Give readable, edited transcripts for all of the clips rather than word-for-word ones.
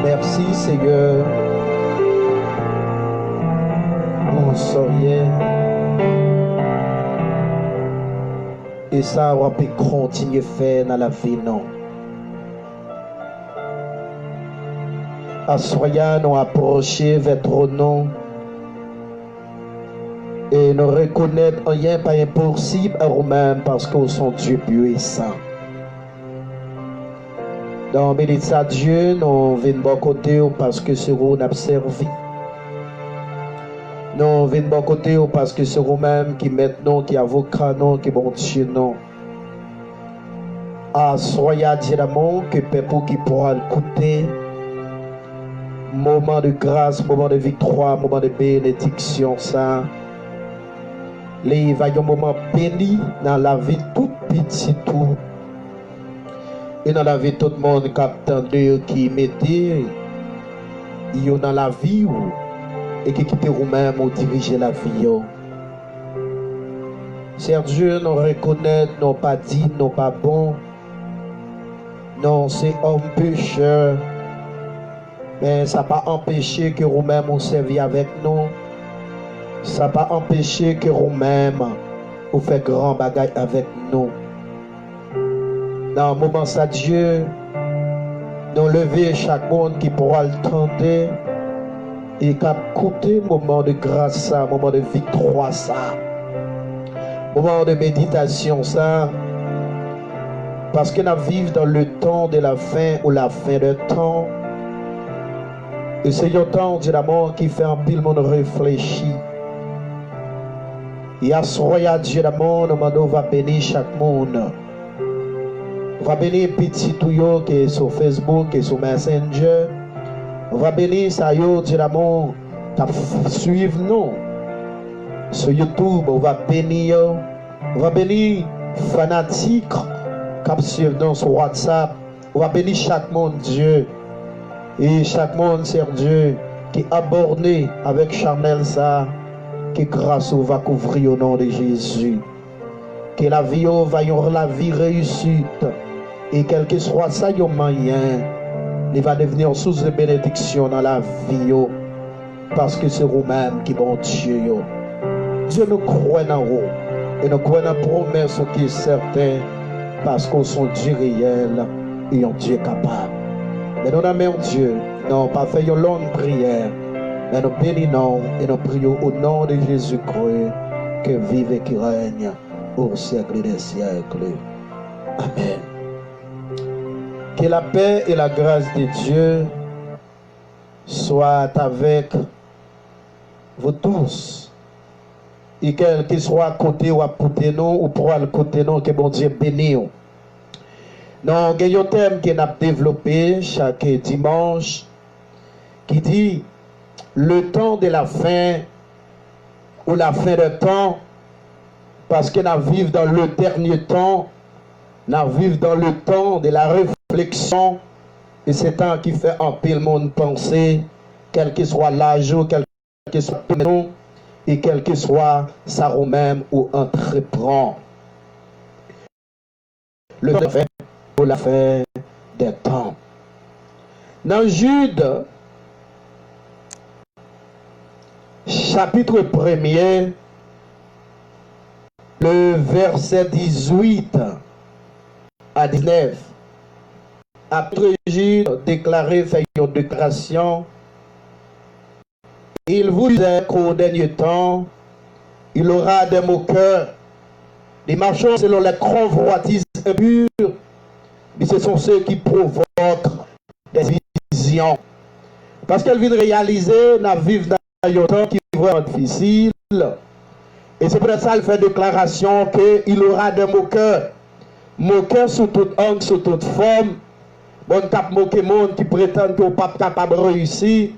Merci Seigneur. On souriait. Et ça, on peut continuer à faire dans la vie, non. Assoyons nous approcher vers ton nom. Et nous reconnaître rien pas impossible à nous-mêmes parce qu'on sont Dieu puissant. Dans bénédiction à Dieu, nous venons de bon côté parce que c'est vous nous avons servi. Nous venons de bon côté parce que c'est vous-même qui maintenant, qui avocat, non, qui bon Dieu, non. Ah, soyez Dieu d'amour, que peuple qui pourra écouter. Moment de grâce, moment de victoire, moment de bénédiction, ça. Les vaillants moments bénis dans la vie tout petit tout. Et dans la vie tout le monde qui mettait ils dans la vie et qui quitte vous-même ou diriger la vie. Seigneur Dieu, nous reconnaître, nous pas dit, nous pas bon. Non, c'est homme pécheur. Mais ça n'a pas empêché que vous-même vous servi avec nous. Ça n'a pas empêché que vous-même vous faites grand bagage avec nous. Dans le moment ça Dieu, nous lever chaque monde qui pourra le tenter et qui a coûté moment de grâce ça, moment de victoire ça, moment de méditation ça, parce que nous vivons dans le temps de la fin ou la fin de temps. Et c'est un temps de la mort qui fait un pile monde réfléchir. Et à ce Dieu d'amour, nous va bénir chaque monde. On va bénir petit tuyau qui est sur Facebook, qui est sur Messenger. On va bénir ça yo Dieu d'amour qui suivre nous. Sur YouTube, on va bénir. On va bénir fanatiques qui suivent nous sur WhatsApp. On va bénir chaque monde Dieu. Et chaque monde, c'est Dieu qui est abordé avec charnel ça, que grâce va couvrir au nom de Jésus. Que la vie va y avoir la vie réussite. Et quel que soit ça, il y a moyen, il va devenir source de bénédiction dans la vie. Parce que c'est vous-même qui bon Dieu. Dieu nous croit dans vous. Et nous croyons dans la promesse qui est certaine. Parce qu'on est Dieu réel et un Dieu capable. Mais nous n'aimons Dieu, nous pas fait une longue prière, mais nous bénissons et nous prions au nom de Jésus-Christ, que vive et qui règne au siècle des siècles. Amen. Que la paix et la grâce de Dieu soient avec vous tous. Et quel qu'il soit à côté ou à côté nous, ou pour à côté nous, que bon Dieu bénisse. Non, il y a un thème qu'on a développé chaque dimanche qui dit le temps de la fin ou la fin de temps, parce que nous vivons dans le dernier temps, nous vivons dans le temps de la réflexion, et c'est un qui fait un pile monde penser, quel que soit l'âge, quel que soit le nom, et quel que soit ça ou même ou entreprend. Le fait pour la fin des temps. Dans Jude, chapitre 1er, le verset 18 à 19, après Jude déclaré, fait une déclaration, il vous disait qu'au dernier temps, il aura des moqueurs, des marchands selon les convoitises impures. Mais ce sont ceux qui provoquent des visions. Parce qu'elles viennent réaliser, nous vivons dans un temps qui est vraiment difficile. Et c'est pour ça qu'elle fait déclaration qu'il aura des moqueurs. Moqueurs sous toute angle, sous toute forme. Mon cap moquer monde qui prétend que pas capable de réussir.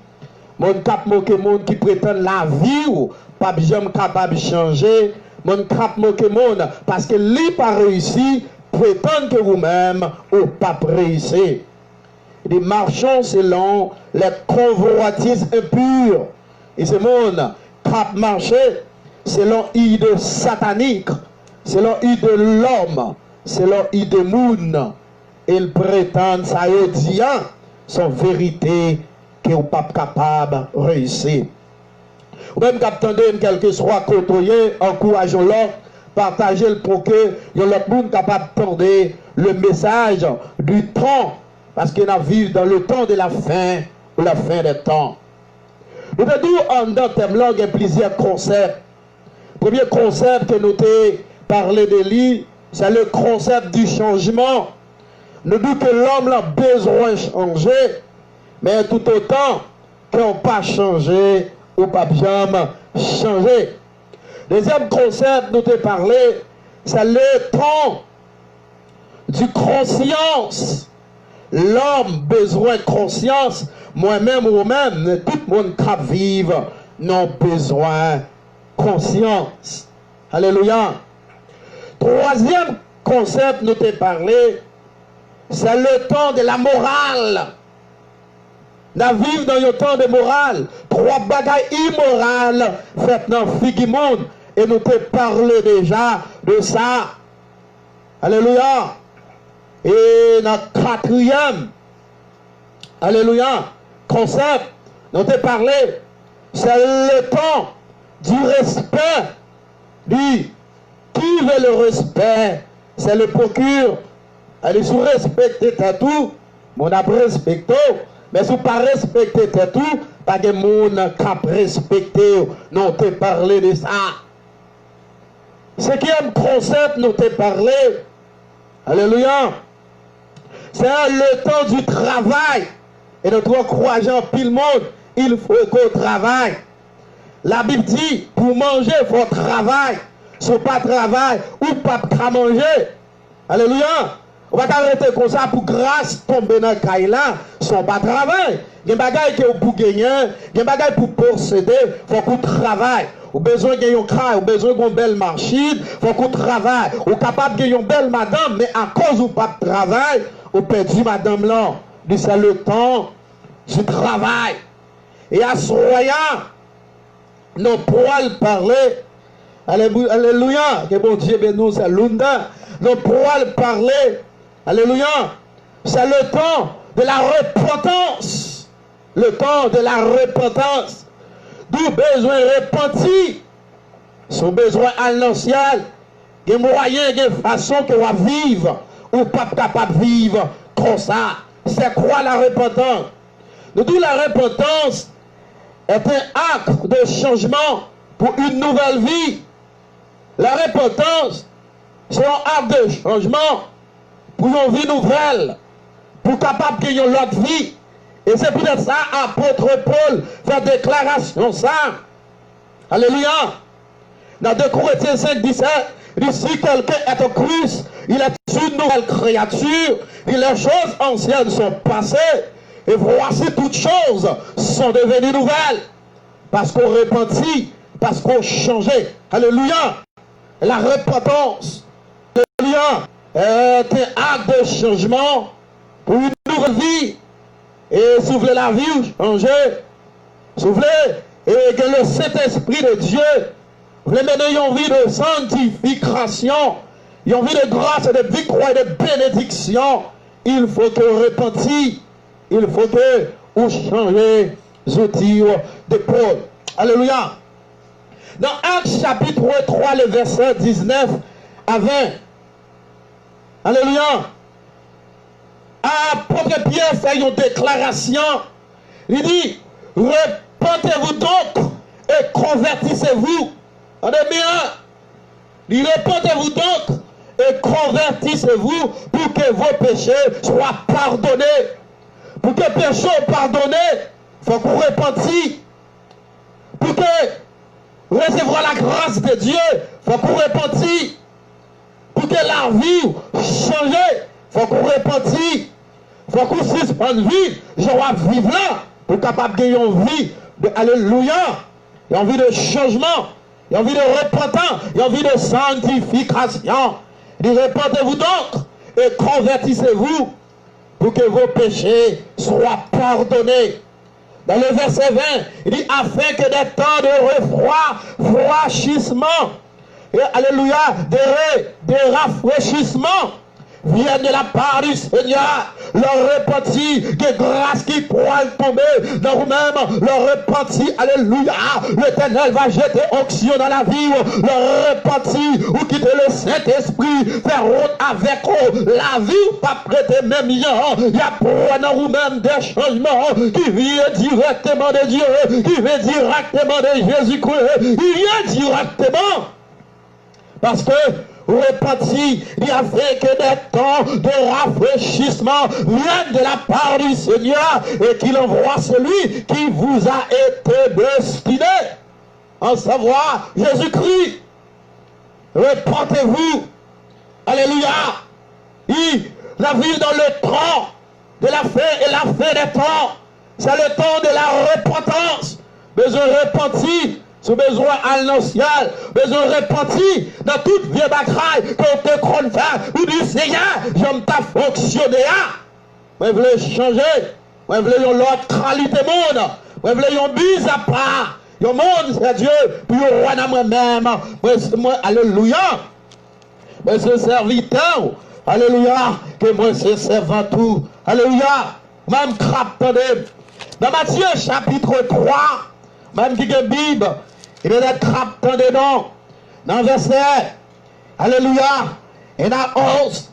Mon cap moquer monde qui prétend la vie ou pas jamais capable de changer. Mon cap moquer monde parce que lui pas réussi. Prétendre que vous-même ou pas réussir. Des marchands selon les convoitises impures. Et ce monde cap marché selon l'idée satanique, selon l'idée de l'homme, selon l'idée de monde. Ils prétendent ça et dit son vérité que vous pas capable de réussir. Ou même qu'attendez, quel que soit côtoyer, encourageons l'autre, partagez le pour que l'autre monde capable d'entendre le message du temps, parce qu'on a vécu dans le temps de la fin, ou la fin des temps. Nous avons dans thème là, il y a plusieurs concepts. Le premier concept que nous avons parlé de lui, c'est le concept du changement. Nous disons que l'homme a besoin de changer, mais tout autant qu'on n'a pas changé ou pas jamais changé. Deuxième concept nous avons parlé, c'est le temps du conscience. L'homme besoin de conscience, moi-même ou même, tout le monde qui vit n'a besoin de conscience. Alléluia. Troisième concept nous avons parlé, c'est le temps de la morale. Nous vivons dans le temps de morale. Trois bagailles immorales faites dans Figimoun. Et nous te parlé déjà de ça. Alléluia. Et dans le quatrième, alléluia, concept, nous te parlé, c'est le temps du respect. Qui veut le respect? C'est le procure. Allez, si vous respectez tout, mon après respecté. Mais si vous ne pas respectez tout, pas de monde qui respecté. Non, te parlé de ça. Ce qui est un concept, nous te parlé. Alléluia. C'est le temps du travail. Et notre croyant pile monde, il faut qu'on travaille. La Bible dit, pour manger, il faut travailler. Si vous pas travail, ou pas manger. Alléluia. On va arrêter comme ça pour grâce tomber dans le caille là, sans pas travail. Il y a des bagages que vous gagner, il y a des bagages pour posséder, il faut qu'on travaille. Ou besoin de gagner un caille, ou besoin d'une belle machine, il faut qu'on travaille. Ou capable de gagner une belle madame, mais à cause ou pas de travail, ou perdu madame là. C'est le temps du travail. Et à ce moyen, nous pourrons parler. Alléluia. Que bon Dieu bénisse, c'est l'unda. Nous pourrons parler. Alléluia. C'est le temps de la repentance. Le temps de la repentance. D'où besoin repentir. Son besoin à l'ancien. Des moyens, des façons que va vivre. Ou pas capable de vivre comme ça. C'est quoi la repentance? D'où la repentance est un acte de changement pour une nouvelle vie. La repentance, c'est un acte de changement pour une vie nouvelle, pour capable de gagner l'autre vie. Et c'est peut-être ça, apôtre Paul fait déclaration ça. Alléluia. Dans 2 Corinthiens 5, 17, il dit si quelqu'un est au Christ, il est une nouvelle créature, et les choses anciennes sont passées, et voici toutes choses sont devenues nouvelles. Parce qu'on repentit, parce qu'on changeait. Alléluia. La repentance, alléluia, est un acte de changement pour une nouvelle vie. Et soufflez la vie, changer. Soufflez, et que le Saint-Esprit de Dieu, vous voulez mener une vie de sanctification, une vie de grâce, de victoire et de bénédiction. Il faut que vous repentiez. Il faut que vous changez les outils de Paul. Alléluia. Dans Actes chapitre 3, le verset 19 à 20. Alléluia. Apôtre Pierre fait une déclaration. Il dit, repentez-vous donc et convertissez-vous. Attendez bien. Il dit, repentez-vous donc et convertissez-vous pour que vos péchés soient pardonnés. Pour que les péchés soient pardonnés, il faut qu'on repentisse. Pour que recevoir la grâce de Dieu, il faut qu'on repentisse. Pour que la vie change, il faut qu'on repentisse. Il faut qu'on suspende vie. Je vais vivre là pour capable de gagner une vie de alléluia. Il y a envie de changement. Il y a envie de repentance. Il y a envie de sanctification. Il dit repentez-vous donc et convertissez-vous pour que vos péchés soient pardonnés. Dans le verset 20, il dit afin que des temps de rafraîchissement, et alléluia, de rafraîchissement viennent de la part du Seigneur, leur repentit, que grâce qui pourra tomber dans vous-même, leur repentit, alléluia, l'Éternel va jeter onction dans la vie, leur repentit, ou quitter le Saint-Esprit, faire route avec eux, la vie, pas prêter même gens, il y a pour dans vous-même des changements qui viennent directement de Dieu, qui viennent directement de Jésus-Christ, il vient directement, parce que repentis, il y avait que des temps de rafraîchissement viennent de la part du Seigneur et qu'il envoie celui qui vous a été destiné, en savoir Jésus-Christ. Repentez-vous. Alléluia. La vie dans le temps de la fin et la fin des temps, c'est le temps de la repentance. Besoin repentir. Sous besoin à l'ancien, besoin repenti dans toute vieille bagaille qu'on te compte faire, ou du Seigneur, j'aime ta fonctionner. Moi, je veux changer. Moi, je veux une autre qualité monde. Moi, je veux une bise à part. Le monde, c'est Dieu. Puis, je roi dans moi-même. Moi, alléluia. Moi, c'est serviteur. Alléluia. Que moi, c'est servant tout. Alléluia. Même crap, dans Matthieu, chapitre 3, même qui est Bible, il y a des trappes dedans. Dans le verset, alléluia, et dans 11,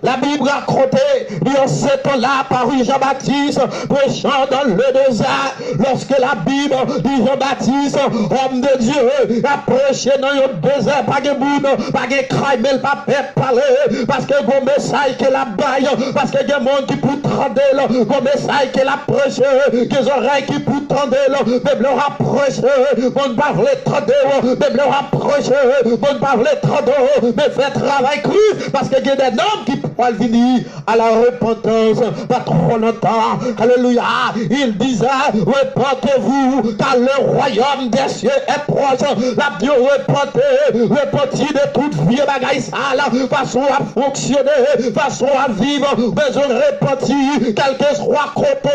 la Bible racontait, en ce temps-là, paru Jean-Baptiste, prêchant dans le désert, lorsque la Bible dit Jean-Baptiste, homme de Dieu, a prêché dans le désert, pas de boune, pas de craille, mais pas de parler, parce que le message qu'il a baillé, parce qu'il y a des gens qui peuvent tendre, le message qu'il a prêché, des oreilles qui peuvent tendre, même leur a prêché, mon pas les tendre, même leur a prêché, mon pas les tendre, mais fait travail cru, parce qu'il y a des hommes qui pour venir à la repentance, pas trop longtemps, alléluia, il disait, repentez-vous, car le royaume des cieux est proche, la Dieu repentez de toute vie bagaille sale, façon à fonctionner, façon à vivre, besoin de repentir, quel que soit côté,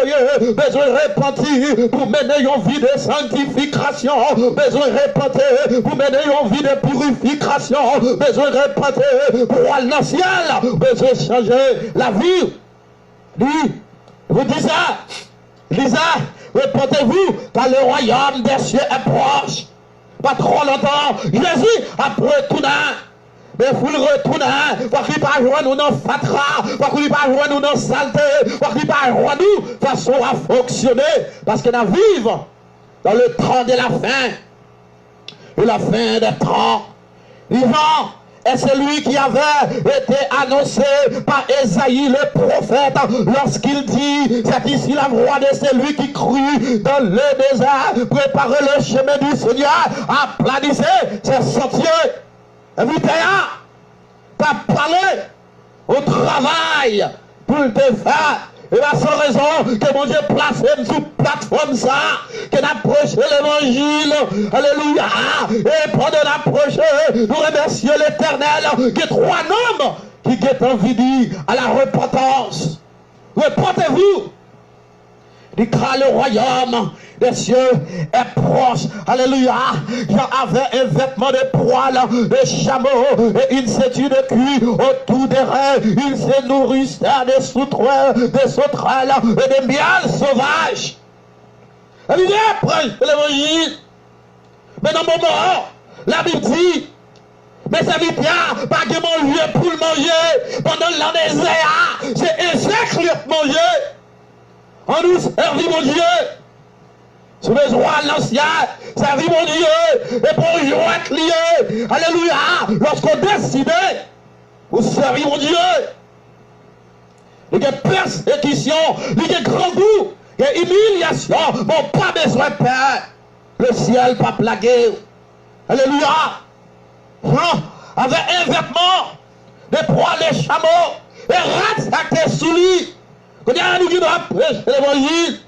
besoin de repentir, pour mener une vie de sanctification, besoin de repentir, pour mener une vie de purification, besoin de repentir, pour aller dans le ciel, besoin changer la vie. Lui, vous dites ça, repentez-vous, car le royaume des cieux est proche. Pas trop longtemps, Jésus après retourné. Mais vous le retournez, pour qu'il ne pas jouer nous dans fatra, pour qu'il ne pas jouer nous dans saleté, pour qu'il ne pas jouer nous façon à fonctionner. Parce que nous vivons dans le temps de la fin. Et la fin des temps. Vivant. Et celui qui avait été annoncé par Ésaïe le prophète lorsqu'il dit, c'est ici la voix de celui qui crut dans le désert, préparez le chemin du Seigneur, aplanissez ses sentiers. Invitez-à, t'as parlé au travail pour te faire. Et là, sans raison que mon Dieu place sur plateforme ça, que d'approcher l'évangile, alléluia, et pendant d'approcher, nous remercions l'Éternel, que trois hommes qui guettent envie de à la repentance. Repentez-vous, car le royaume des cieux est proche. Alléluia. Jean avait un vêtement de poil de chameau et une ceinture de cuir autour des reins. Il se nourrissait des sauterelles, et des miels sauvages. Il dit après l'évangile. Mais dans le moment, la Bible dit, mais ça vit bien, pas de manger pour le manger. Pendant l'année désert, c'est insectes qui manger. On nous servit mon Dieu. Sous les rois de l'ancien, servit mon Dieu. Et pour jouer lié. Alléluia. Lorsqu'on décide, vous servir mon Dieu. Il y a persécution, il y a grand goût, il y a humiliation. Bon, pas besoin de peur. Le ciel pas plagué. Alléluia. Jean avait un vêtement de poils de chameau et rate sous lui. Quand nous qui nous prêcher l'évangile,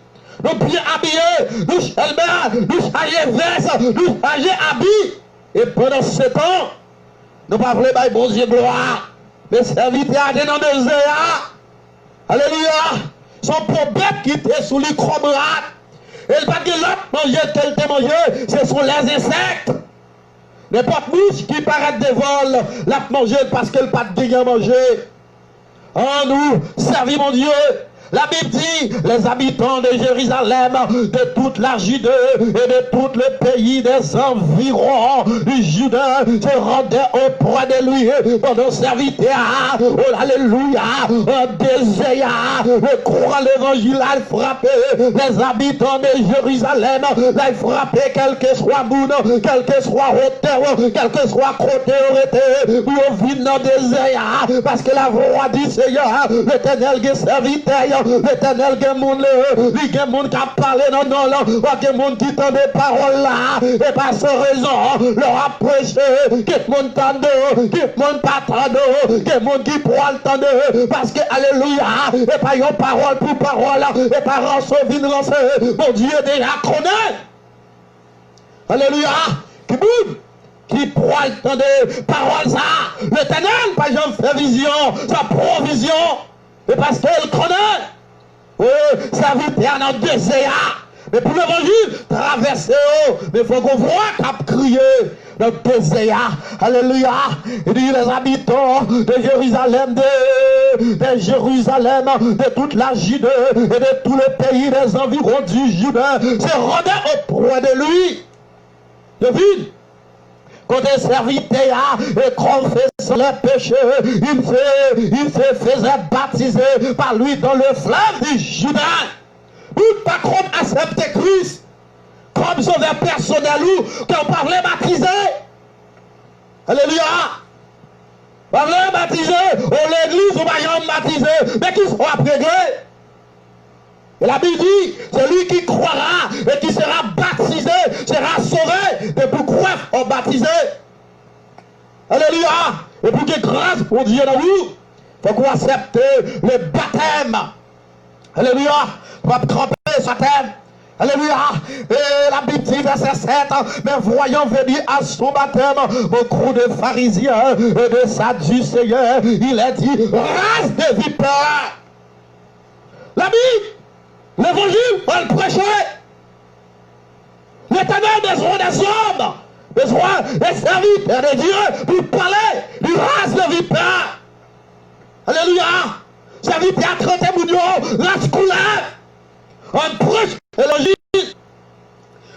nous bien habillés, nous chalmers, nous chargés vestes, nous chargés habits. Et pendant ce temps, nous ne parlons pas de bon Dieu gloire, mais serviteurs à des noms de Zéa. Alléluia. Son problème qui était sous lui comme rat. Et pas que l'autre manger tel que manger, ce sont les insectes. N'importe mouche qui paraît de vol, la manger parce qu'elle n'a pas de gain à manger. en nous servir mon Dieu. La Bible dit, les habitants de Jérusalem, de toute la Judée et de tout le pays des environs du Juda se rendaient auprès de lui pendant serviteur. Oh, alléluia, un désert de croire l'évangile a frappé les habitants de Jérusalem, a frappé quel que soit monde, quel que soit hauteur, quel que soit côté aurait pour vivre dans le désert, parce que la voix du Seigneur, l'Éternel qui est serviteur, l'Éternel qui est monde, lui qui est monde qui a parlé dans nos langues, qui est monde qui tend des paroles là, et par sa raison, leur a prêché, qui est monde tendre, qui est monde pas tendre, qui est monde qui pourra le tendre, parce que, alléluia, et pas une parole pour parole, et pas rançon, vine rançon, mon Dieu déjà connaît. Alléluia, qui bouge, qui pourra le tendre, parole ça, l'Éternel, pas jamais fait vision, sa provision, et parce qu'elle connaît. Oui, ça vit dans le désert. Mais pour l'évangile, traverser, mais il faut qu'on voit qu'à crier dans le désert. Alléluia. Il dit les habitants de Jérusalem, de toute la Judée et de tout le pays des environs du Juda se rendaient auprès de lui. Devine. Quand les serviteurs et confessant les péchés, il se faisait baptiser par lui dans le fleuve du Jourdain. Tout par contre accepter Christ comme sauveur personnel ou qu'on parlait baptiser. Alléluia. Parlait baptiser, ou l'église ou pas baptiser, mais qui sera prégré. Et la Bible dit, celui qui croira et qui sera baptisé sera sauvé. Et pour croire, on baptisé. Alléluia. Et pour que grâce pour Dieu dans vous, il faut qu'on accepte le baptême. Alléluia. Pour tremper sa tête. Alléluia. Et la Bible dit, verset 7, mais voyant venir à son baptême beaucoup de pharisiens et de sadducéens, il a dit, race de vipères. La Bible, l'évangile, on le prêchait. L'Éternel besoin des hommes, besoin des serviteurs de Dieu pour parler du race de vipères. Alléluia. Serviteur à 30 millions, la scolaire. On prêche l'évangile.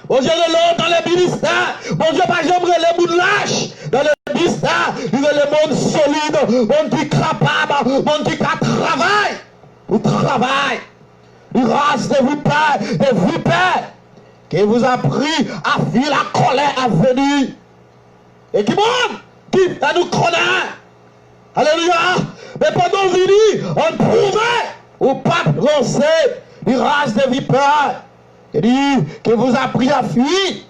Bon Dieu, dans les ministères, bon Dieu, pas jamais les bouts lâches. Dans les ministères, il y a le monde solide, monde qui est capable, monde qui travaille. Pour travail. Une race de vipères, qui vous a pris à fuir la colère à venir. Et qui monte, qui nous connaît. Alléluia. Mais pendant venir, on prouvait au pape lancé une race de vipères. Il dit que vous a pris à fuir.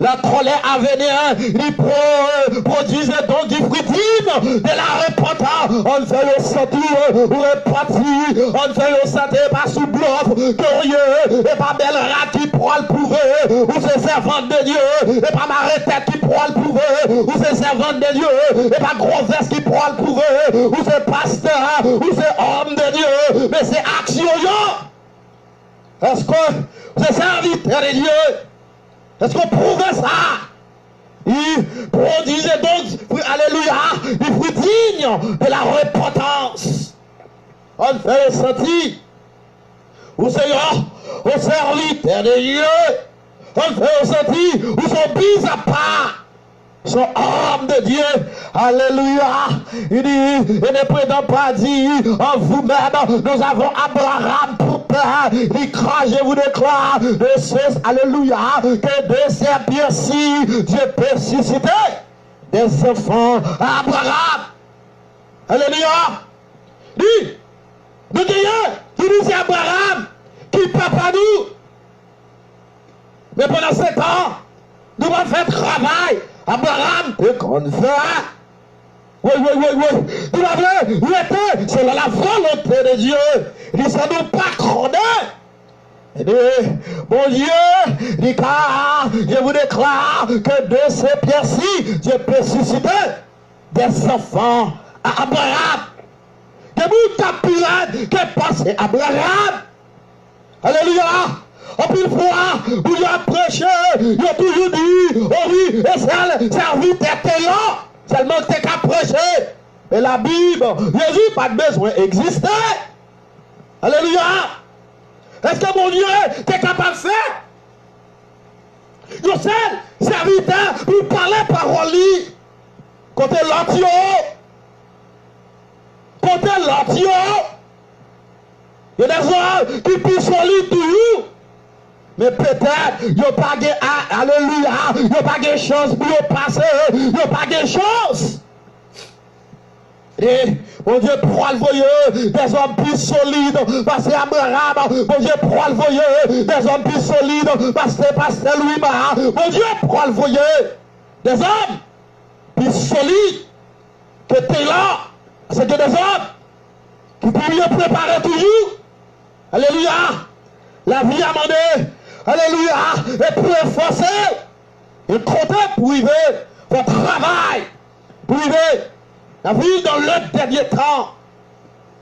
La colère à venir, il produisait donc du fruit digne de la repentance. On fait le sentir, repentir, on fait le sentir pas sous bluff, curieux, et pas belle rat qui pourra le prouver, ou c'est servante de Dieu, et pas marée tête qui pourra le prouver, ou c'est servante de Dieu, et pas gros veste qui pourra le prouver, ou c'est pasteur, ou c'est homme de Dieu, mais c'est action. Est-ce que c'est serviteur de Dieu? Est-ce qu'on prouvait ça? Il produisait donc, alléluia, des fruits dignes de la repentance. On fait sentir au Seigneur, au serviteur de Dieu. On fait sentir où sont bis à part. Son homme de Dieu, alléluia. Il dit, et ne prétend pas dire en vous-même, nous avons Abraham pour père. Il dit, je vous déclare, de ceux, alléluia, que de ces pierres-ci, Dieu peut susciter des enfants à Abraham. Alléluia. Dit, nous disons, il dit, c'est Abraham qui papa nous. Mais pendant 7 ans, nous allons faire travail. Abraham, et qu'on fait. Oui. Nous l'avons, c'est la volonté de Dieu. Il dit, ça nous pas condamné. Il dit, mon Dieu, dit, car je vous déclare que de ces pierres-ci, Dieu peut susciter des enfants à Abraham. Que vous tapirez, que passe Abraham. Alléluia. En plus de fois, vous avez prêché, vous avez toujours dit, oh oui, et c'est serviteur payant, seulement que tu as prêché. Mais la Bible, Jésus pas de besoin d'exister. Alléluia. Est-ce que mon Dieu est capable de faire? Yo seul serviteur pour parler parole li. Côté l'autre, côté l'autre, il y a des hommes qui plus solides toujours. Mais peut-être, il n'y a pas de alléluia, il n'y a pas de chance pour passer, il n'y a pas de chance. Et mon Dieu, pour le voyer des hommes plus solides, parce que Abraham, mon Dieu, pour le voyer des hommes plus solides, parce que Pasteur Louis-Mar, mon Dieu, pour le voyer des hommes plus solides que tu es là, c'est que des hommes qui peuvent mieux préparer toujours. Alléluia. La vie a demandé, alléluia, et pour efforcer, et compter pour arriver, votre travail, pour arriver. La vie dans le dernier temps,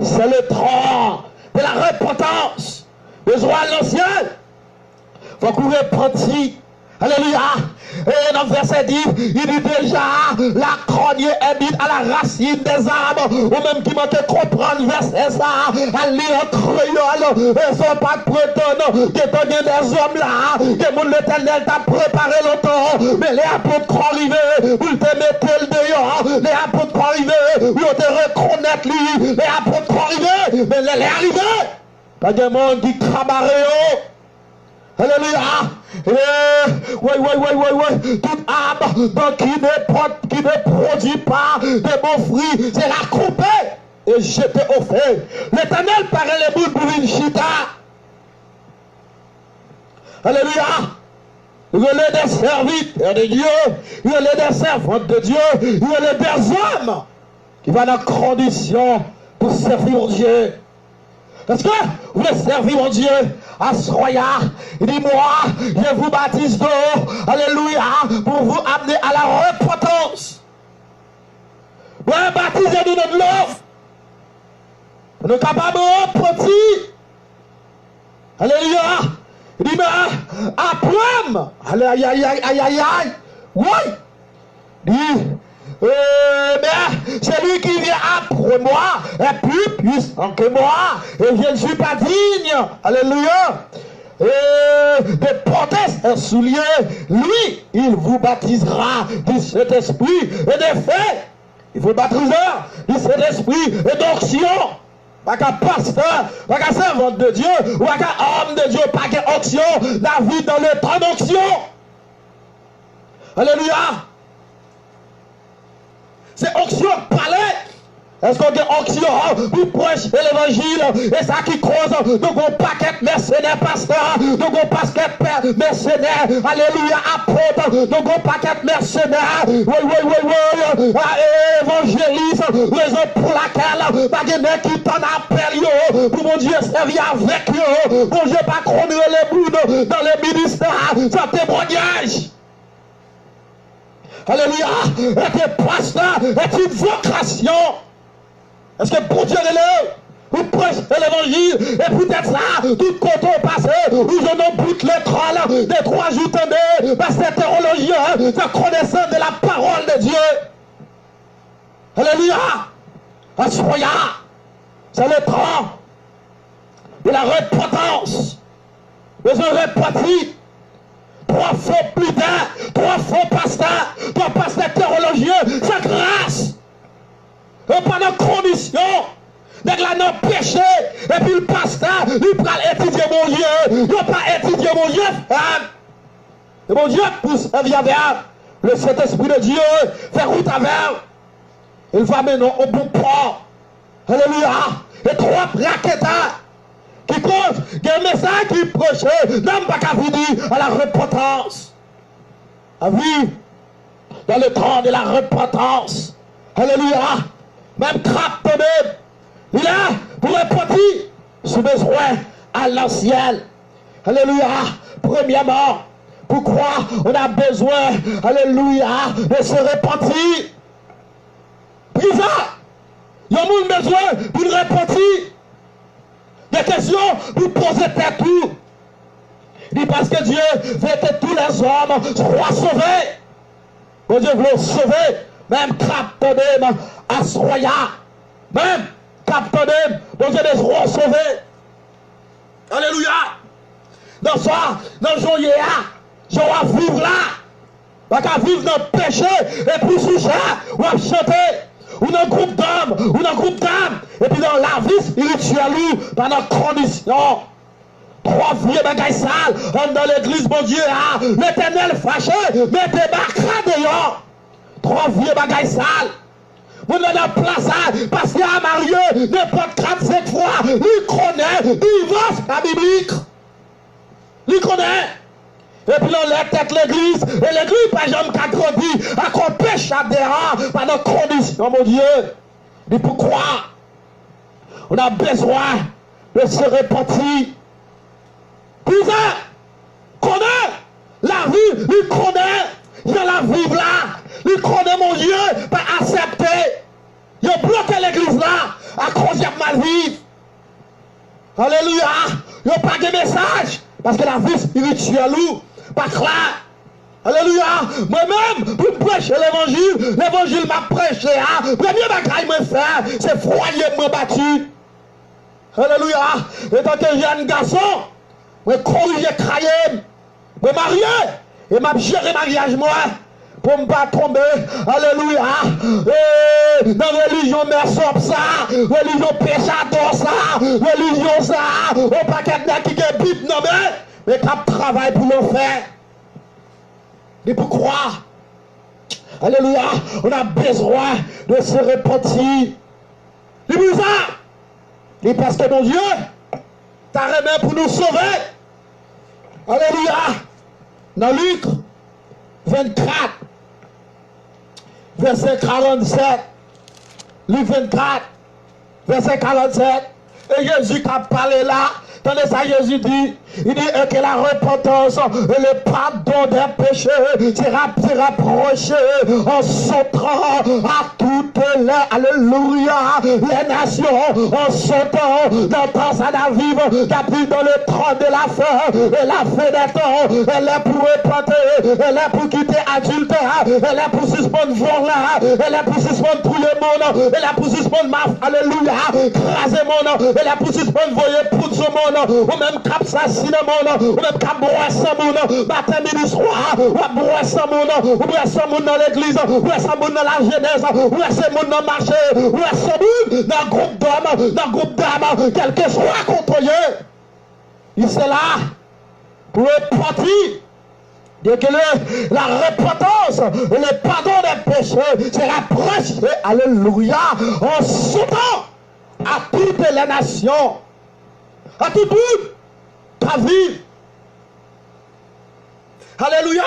c'est le temps de la repentance. Besoin de l'ancien. Il faut qu'on repentit. Alléluia. Et dans le verset 10, il dit déjà, la crogne est mise à la racine des arbres. Ou même qui manque comprendre verset ça, à lire en créole, et sont pas prétendants, que t'as des hommes là, que mon l'éternel t'a préparé longtemps, mais les apôtres sont arrivés, vous te mettez le dehors, les apôtres sont arrivés, vous te reconnaître lui, les apôtres sont arrivés, mais les arrivés, pas de monde qui cabaret. Alléluia. Oui. Tout arbre qui ne produit pas de bons fruits, c'est la couper et jeter au feu. L'Éternel paraît les boules pour une chita. Alléluia. Il y a des serviteurs de Dieu, il y a des servantes de Dieu, il y a des hommes qui vont dans condition pour servir Dieu. Est-ce que vous voulez servir mon Dieu? Assoya, dis-moi, je vous baptise d'eau, alléluia, pour vous amener à la repentance. Vous baptisez nous de l'eau. Nous sommes capables de repentir. Alléluia. Dis-moi, après, aïe, oui. Dis, mais celui qui vient après moi est plus puissant que moi et je ne suis pas digne, alléluia, de porter un soulier. Lui, il vous baptisera du Saint-Esprit et des faits. Il vous baptisera du Saint-Esprit et d'onction. Pas qu'un pasteur, pas qu'un servant de Dieu, ou pas qu'un homme de Dieu, pas qu'une onction, David dans le temps d'onction. Alléluia. C'est onction palais. Est-ce qu'on a onction pour prêcher l'évangile? Et ça qui cause, donc on paquet mercenaires pasteurs, donc on paquet mercenaires, alléluia, apôtres, donc on paquet mercenaires, oui, évangéliste, raison pour laquelle, pas de qui t'en appelle, pour mon Dieu servir avec eux, mon Dieu pas conduire les bouts dans les ministères, ça témoignage. Alléluia, être pasteur est une vocation. Est-ce que pour Dieu vous prêchez l'évangile et peut-être ça, tout côté passé, où je n'en boute l'école des 3 jours tombés, parce que théologien, c'est connaissant de la parole de Dieu. Alléluia, assoya, c'est le temps de la repentance. Besoin de repentir. 3 faux putains, 3 faux pasteurs, 3 pasteurs théologiens, c'est grâce. Et pendant condition, d'être là dans le péché, et puis le pasteur, il va étudier mon Dieu, il ne va pas étudier mon Dieu, et mon Dieu pousse un via vers le Saint-Esprit de Dieu, fait route avec, il va maintenant au bon port. Alléluia. Et 3 raquetteurs qui cause, il y a un message qui prêchait, n'aime pas qu'à venir à la repentance. À vivre dans le temps de la repentance. Alléluia. Même crabe tombé, il est pour repentir sous besoin à l'ancien. Alléluia. Premièrement, pourquoi on a besoin, alléluia, de se repentir? Priva, il y a besoin pour repentir. Des questions pour poser tête tout. Il dit parce que Dieu veut que tous les hommes soient sauvés. Bon Dieu veut sauver, même crabe à soya, même, capitaine, bon Dieu des rois sauvés. Alléluia. Dans ça, dans le jour hier, je vais vivre là. Pas qu'à vivre dans le péché, et puis sous ça, ou à chanter, ou dans un groupe d'hommes, ou dans un groupe d'âmes, et puis dans la vie spirituelle, pendant condition. Trois vieux bagailles sales, dans l'église, mon Dieu, l'éternel fâché, mettez bacra dehors. Trois vieux bagailles sales. Vous n'avez pas place, parce qu'il y a marié, n'importe 45 fois, il connaît, divorce la biblique. Il connaît. Et puis on lève tête l'église, et l'église, par exemple, qui a grandi, à qu'on pêche à dehors, pendant condition, mon Dieu. Mais pourquoi? On a besoin de se repentir. Puis ça, connaît la vie, il connaît, il la vivre là, il connaît mon Dieu, pas accepter. Il a bloqué l'église là, à cause de mal vivre. Alléluia, il n'a pas de message, parce que la vie spirituelle, pas clair. Alléluia, moi-même, pour prêcher l'évangile m'a prêché, premier bagage me faire, c'est foyer me battu. Alléluia, et tant que jeune garçon, je corrige Kraïm, je marié, et m'a géré mariage moi, pour ne pas tomber, alléluia, et dans la religion merçop ça, religion péchador ça, religion ça, au paquet de qui est bip, non mais cap travail pour le faire. Et pourquoi? Alléluia, on a besoin de se repentir. Et pour ça, et parce que mon Dieu, t'as remis pour nous sauver. Alléluia. Dans Luc 24, verset 47. Luc 24, verset 47. Et Jésus qui a parlé là. Tandis ça, Jésus dit, il dit que la repentance et le pardon des péchés sera rapproché en sautant à toutes les, alléluia, les nations, en sautant dans le temps à vivre, depuis dans le trône de la fin, et la fin des temps, elle est pour repentir, elle est pour quitter adultère, elle est pour suspendre vol là, elle est pour suspendre tout le monde, elle est pour suspendre ma, alléluia, craser mon nom, elle est pour suspendre voyer pour ce monde, ou même cap assassiner mon nom, ou même cap brosser mon nom, matin, midi, soir, ou brosser mon nom, ou brosser mon nom dans l'église, ou brosser mon nom dans la jeunesse, ou brosser mon nom dans le marché, ou brosser mon nom dans le groupe d'hommes, dans le groupe d'âmes, quel que soit contre eux. Il est là pour repentir. Dès que la repentance et le pardon des péchés sera prêché, alléluia, en sautant à toutes les nations, à tout le monde, ta vie. Alléluia.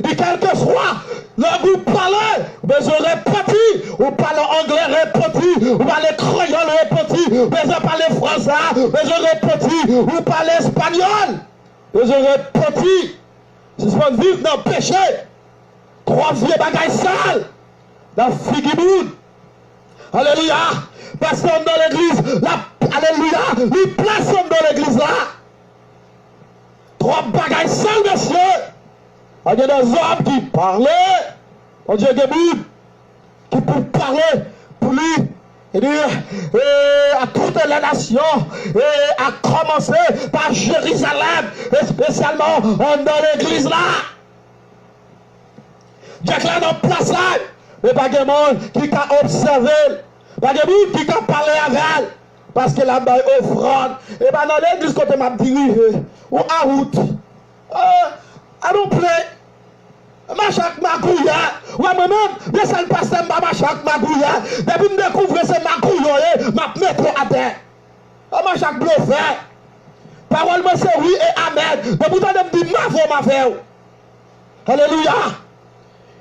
Et quel que soit le groupe parle, besoin de répéter, ou parle anglais répéter, ou parle créole répéter, besoin de parler français, besoin de répéter, ou parle espagnol, besoin de répéter. Si on vit dans le péché, trois vieux bagailles sales, dans le figimoun. Alléluia. Personne dans l'église, alléluia, les personnes dans l'église là. Trois bagailles sales, messieurs. Il y a des hommes qui parlaient, on dit des bouts, qui pour parler, pour lui, et dire, à toutes les nations, et à commencer par Jérusalem, et spécialement dans l'église là. Dieu là dans la place là, mais pas de monde qui a observé, pas de monde qui a parlé avec elle, parce que la bas offrande, et bien dans l'église quand on m'a dirigé, ou à route, I don't play. Machak magouya. Ou moi-même, je ne passe pas machak magouya. Depuis que je découvre ce magouya, je me mets à terre. Machak bluffé. Parole me c'est oui et amen. Depuis que je me dis ma voix, ma voix. Alléluia.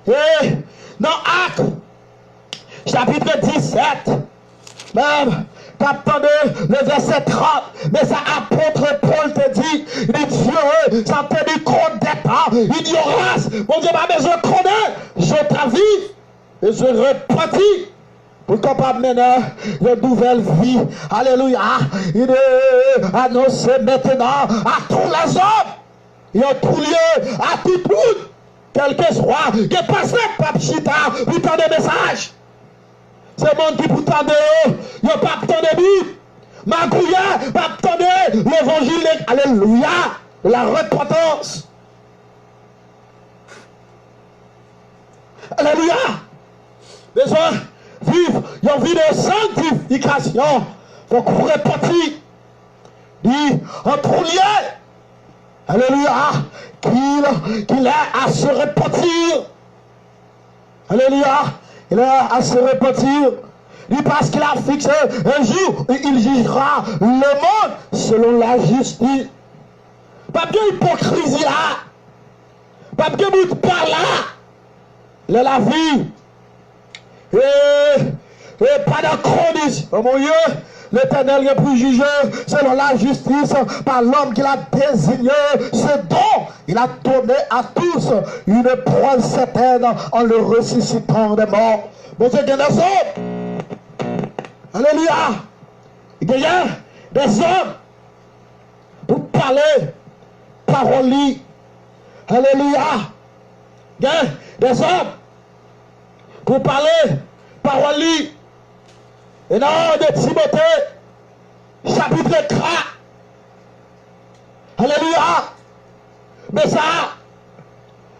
Et dans Actes, chapitre 17, même. Attendez, le verset 30, mais ça apôtre Paul te dit, Dieu, ça te dit compte des temps, ignorance, mon Dieu m'a besoin de connaître, je t'invite, et je repentis, pour capable mener une nouvelle vie, alléluia, il est annoncé maintenant à tous les hommes, et en tout lieu, à tout le monde, quel que soit, que passe pas chita, pour tant de messages. C'est monde qui pour tendre, il a pas attendre Bible. Magouya, pas attendre l'évangile, alléluia, la repentance. Alléluia. Besoin vivre une vie de sanctification. Faut qu'on repentit. Dit en trônier. Alléluia. Qu'il a à se repentir. Alléluia. Il a à se repentir. Dit parce qu'il a fixé un jour, il jugera le monde selon la justice. Pas de hypocrisie là. Pas de bout par là. La vie. Et pas d'anachronisme. Oh mon Dieu, l'Éternel est plus jugé selon la justice par l'homme qu'il a désigné. Ce don, il a donné à tous une preuve certaine en le ressuscitant des morts. Bon Dieu, il y a des hommes. Alléluia. Il y a des hommes pour parler parole. Alléluia. Il y a des hommes pour parler parole. Et dans de Timothée, chapitre 3. Alléluia. Mais ça,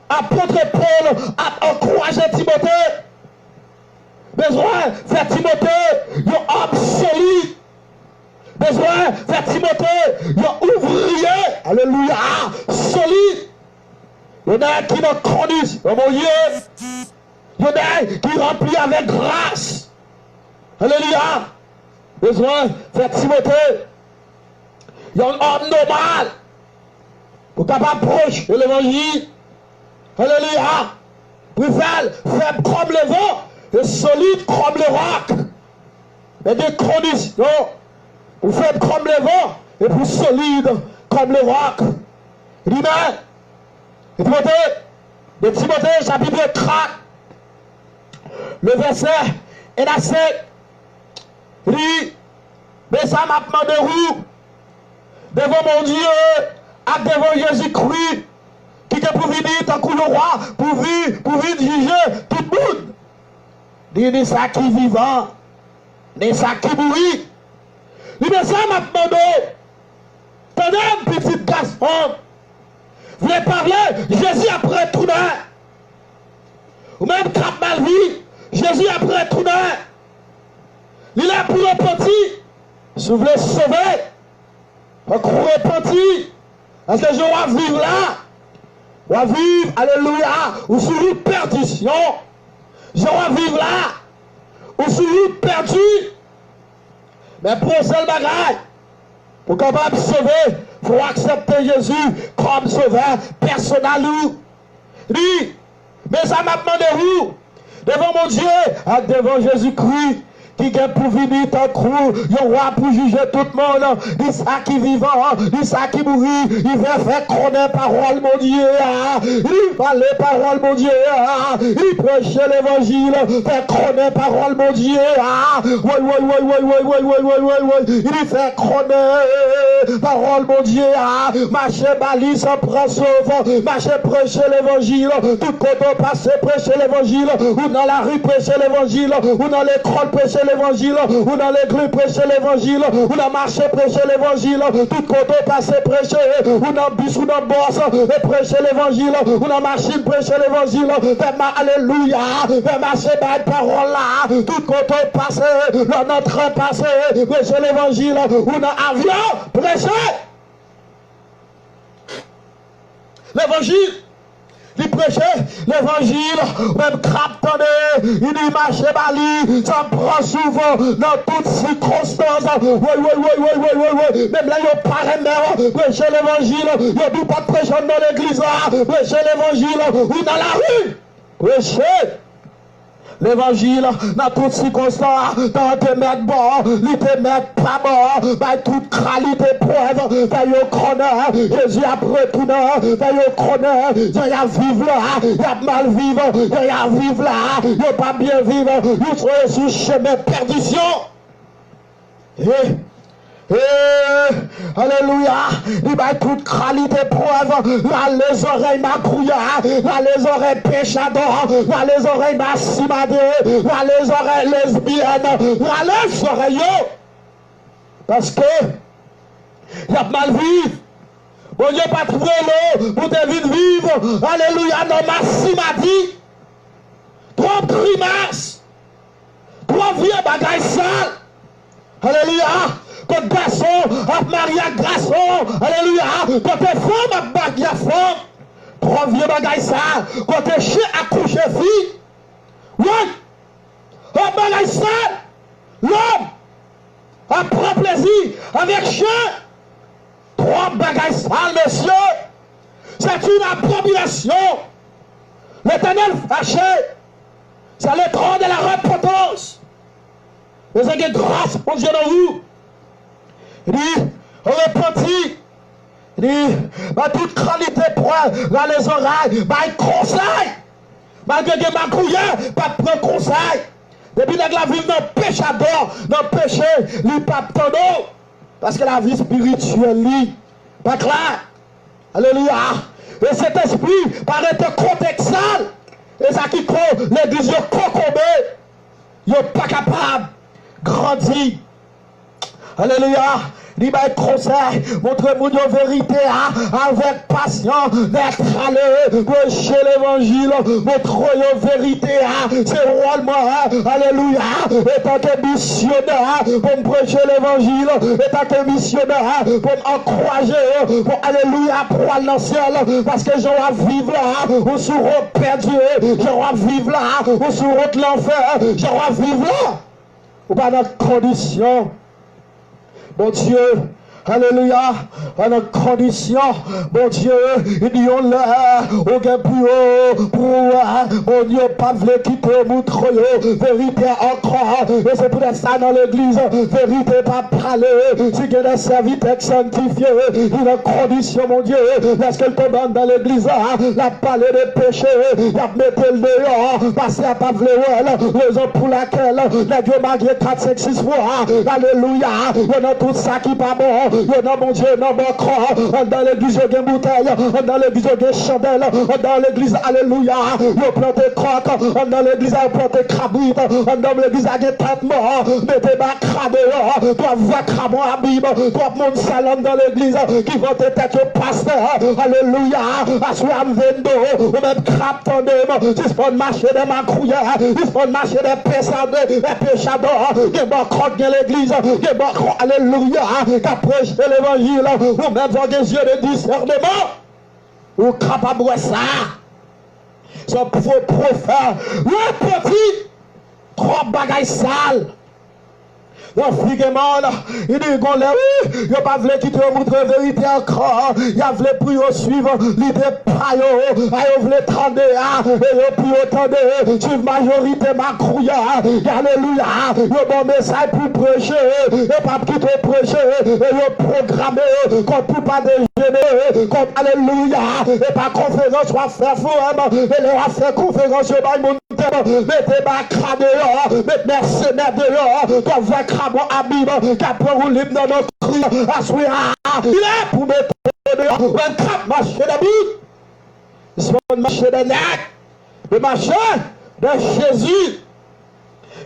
apôtre Paul a encouragé Timothée. Besoin de faire Timothée un homme solide. Besoin de faire Timothée un ouvrier. Alléluia. Solide. Il y en a qui nous connaissent. Oh mon Dieu. Il y en a qui remplit avec grâce. Alléluia. Besoin de faire Timothée. Il y a un homme normal. Pour capable proche de l'évangile. Alléluia. Pour faire faible comme le vent et solide comme le roc. Et des conditions pour faible comme le vent et pour solide comme le roc. Il dit, mais, de Timothée, chapitre 3, le verset est à 7. Il dit, mais ça m'a demandé où? Devant mon Dieu, et devant Jésus-Christ, qui est pour venir tant que le roi, pour venir juger tout le monde. Il dit, ça qui est vivant, ni ça qui mourit. Il dit, mais ça m'a demandé, tenez un petit garçon, vous voulez parler, Jésus après tout là. Ou même cap mal vie, Jésus après tout là. Il est pour repentir. Si vous voulez sauver, il faut repentir. Parce que je vais vivre là. Je vais vivre, alléluia, ou sur une perdition. Je vais vivre là. Ou sur une perdu. Mais pour un seul bagage, pour capable sauver, il faut accepter Jésus comme sauveur personnel. Lui, mais ça m'a demandé où? Devant mon Dieu, devant Jésus-Christ, qui est pour venir tant crou, il roi pour juger tout le monde, il ça qui vivant, il ça qui mourit, il va faire connaître parole mon Dieu, il va les paroles mon Dieu, il prêche l'évangile, fait connaître parole mon Dieu, il fait connaître parole mon Dieu, marcher balise sans prend sauve, marcher prêcher l'évangile, tout côté passer prêcher l'évangile, ou dans la rue prêcher l'évangile, ou dans l'école prêcher l'évangile, ou dans l'église prêcher l'évangile, ou dans le marché prêcher l'évangile, tout côté passer prêcher, ou dans le bus ou dans le boss, et prêcher l'évangile, ou dans la machine prêcher l'évangile, alléluia, faire marcher par la parole là, tout côté passer, dans notre train passer, prêcher l'évangile, ou dans l'avion prêcher l'évangile. Il prêchait l'évangile, même craptonné, il dit marcher bali, ça prend souvent dans toutes circonstances. Oui. Même là, il paraît mère, prêcher l'évangile, il ne dit pas de prêcher dans l'église, prêcher l'évangile, ou dans la rue, prêcher l'évangile dans toutes circonstances, dans tes mettre bon, il te met pas bon, by toute qualité preuve, by yo connaît, Jésus après tout là, by yo connaît, il y a vivre là, il y a mal vivre, il y a vivre là, il y a pas bien vivre, il sont sous chemin de perdition. Et Alléluia, il va toute qualité preuve, là les oreilles ma couilla, là les oreilles péchador, là les oreilles ma simade, là les oreilles lesbiennes, là les oreilles, parce que il y a mal vivre. Bon Dieu pas trouvé l'eau pour te vivre, alléluia, non ma simadi, trop grimace, trop vieux bagaille sale, alléluia. Quand garçon, à Maria garçon, alléluia, quand t'es femme, à baguia femme, trois vieux bagaille ça, quand t'es chien à coucher fille, oui, à bagaille ça, l'homme, à prendre plaisir avec chien, trois bagaille sales, monsieur, c'est une abomination, l'Éternel fâché, c'est le trône de la repentance, mais c'est grâce, mon Dieu, dans vous. Il dit, repenti. Il dit, bah, toute qualité pour là les oreilles, bah, il conseille. Malgré que ma couillère, pas prendre conseil. Depuis que la vie dans péchador, dans péché, il pas de parce que la vie spirituelle, lui, pas clair. Alléluia. Et cet esprit paraît contextuel. Et ça qui croit, l'église est concombe. Il n'est pas capable de grandir. Alléluia. Il va être conseil, montrez-moi la vérité avec patience, d'être allé, prêcher l'évangile, montrez la vérité, c'est rôle moi, alléluia, étant que missionnaire, pour me prêcher l'évangile, étant que missionnaire, pour m'encourager, pour alléluia, pour aller dans le ciel, parce que j'aurai vivre là, ou sur route perdue, j'aurai vivre là, ou sur route l'enfer, j'aurai vivre là, ou pas dans condition. Bon Dieu, alléluia, à notre condition, bon Dieu, il dit on l'a, au gain plus haut, pour bon Dieu, pas voulu quitter montre vérité encore, et c'est pour ça dans l'église, vérité pas parler, si il y a des serviteurs sanctifiés, il a condition, mon Dieu, lorsqu'elle tombe dans l'église, la parler de péché, il a mis le dehors, parce qu'il a pas voulu, raison pour laquelle, la Dieu marié 4, 5, 6 fois, alléluia, il y a tout ça qui pas bon. Non, mon Dieu, non, mon corps. Dans l'église, il y a une bouteille. Dans l'église, il y a une chandelle. Dans l'église, alléluia. Il y a planté croque. Dans l'église, il y a planté crabouille. Dans l'église, il y a une tête mort. Mettez ma crabe. Toi, va crabe à Bible. Toi, mon salon dans l'église. Qui va te tête au pasteur. Alléluia. Assoir vendo. Ou même crabe tandem. Si c'est pas marcher de ma couillère. Si c'est pas marcher des péchadors. Il y a bon croque dans l'église. Il y a bon croque. Alléluia. Qu'après l'évangile, ou même dans des yeux de discernement, ou capable de ça, son faux prophète, le petit, trois bagailles sales. Le figuement, il dit qu'on l'a oui, il n'a pas voulu quitter montre la vérité encore, il a voulu pour suivre l'idée payo, il voulu tendre, et il pour tendre, suivre majorité ma couillère, alléluia, il a bon message pour prêcher, et pas quitter prêcher, et il programmé, qu'on ne peut pas déjeuner, comme alléluia, et pas conférence, soit faire forum, et il a fait conférence sur le monde, mettez ma crâne dehors, mettez mercenaires dehors, comme va cramer à Bible, qu'après vous libre dans nos cris, assoir, il est pour mettre dehors, un crap marché de but, c'est le marché de nec, le marché de Jésus,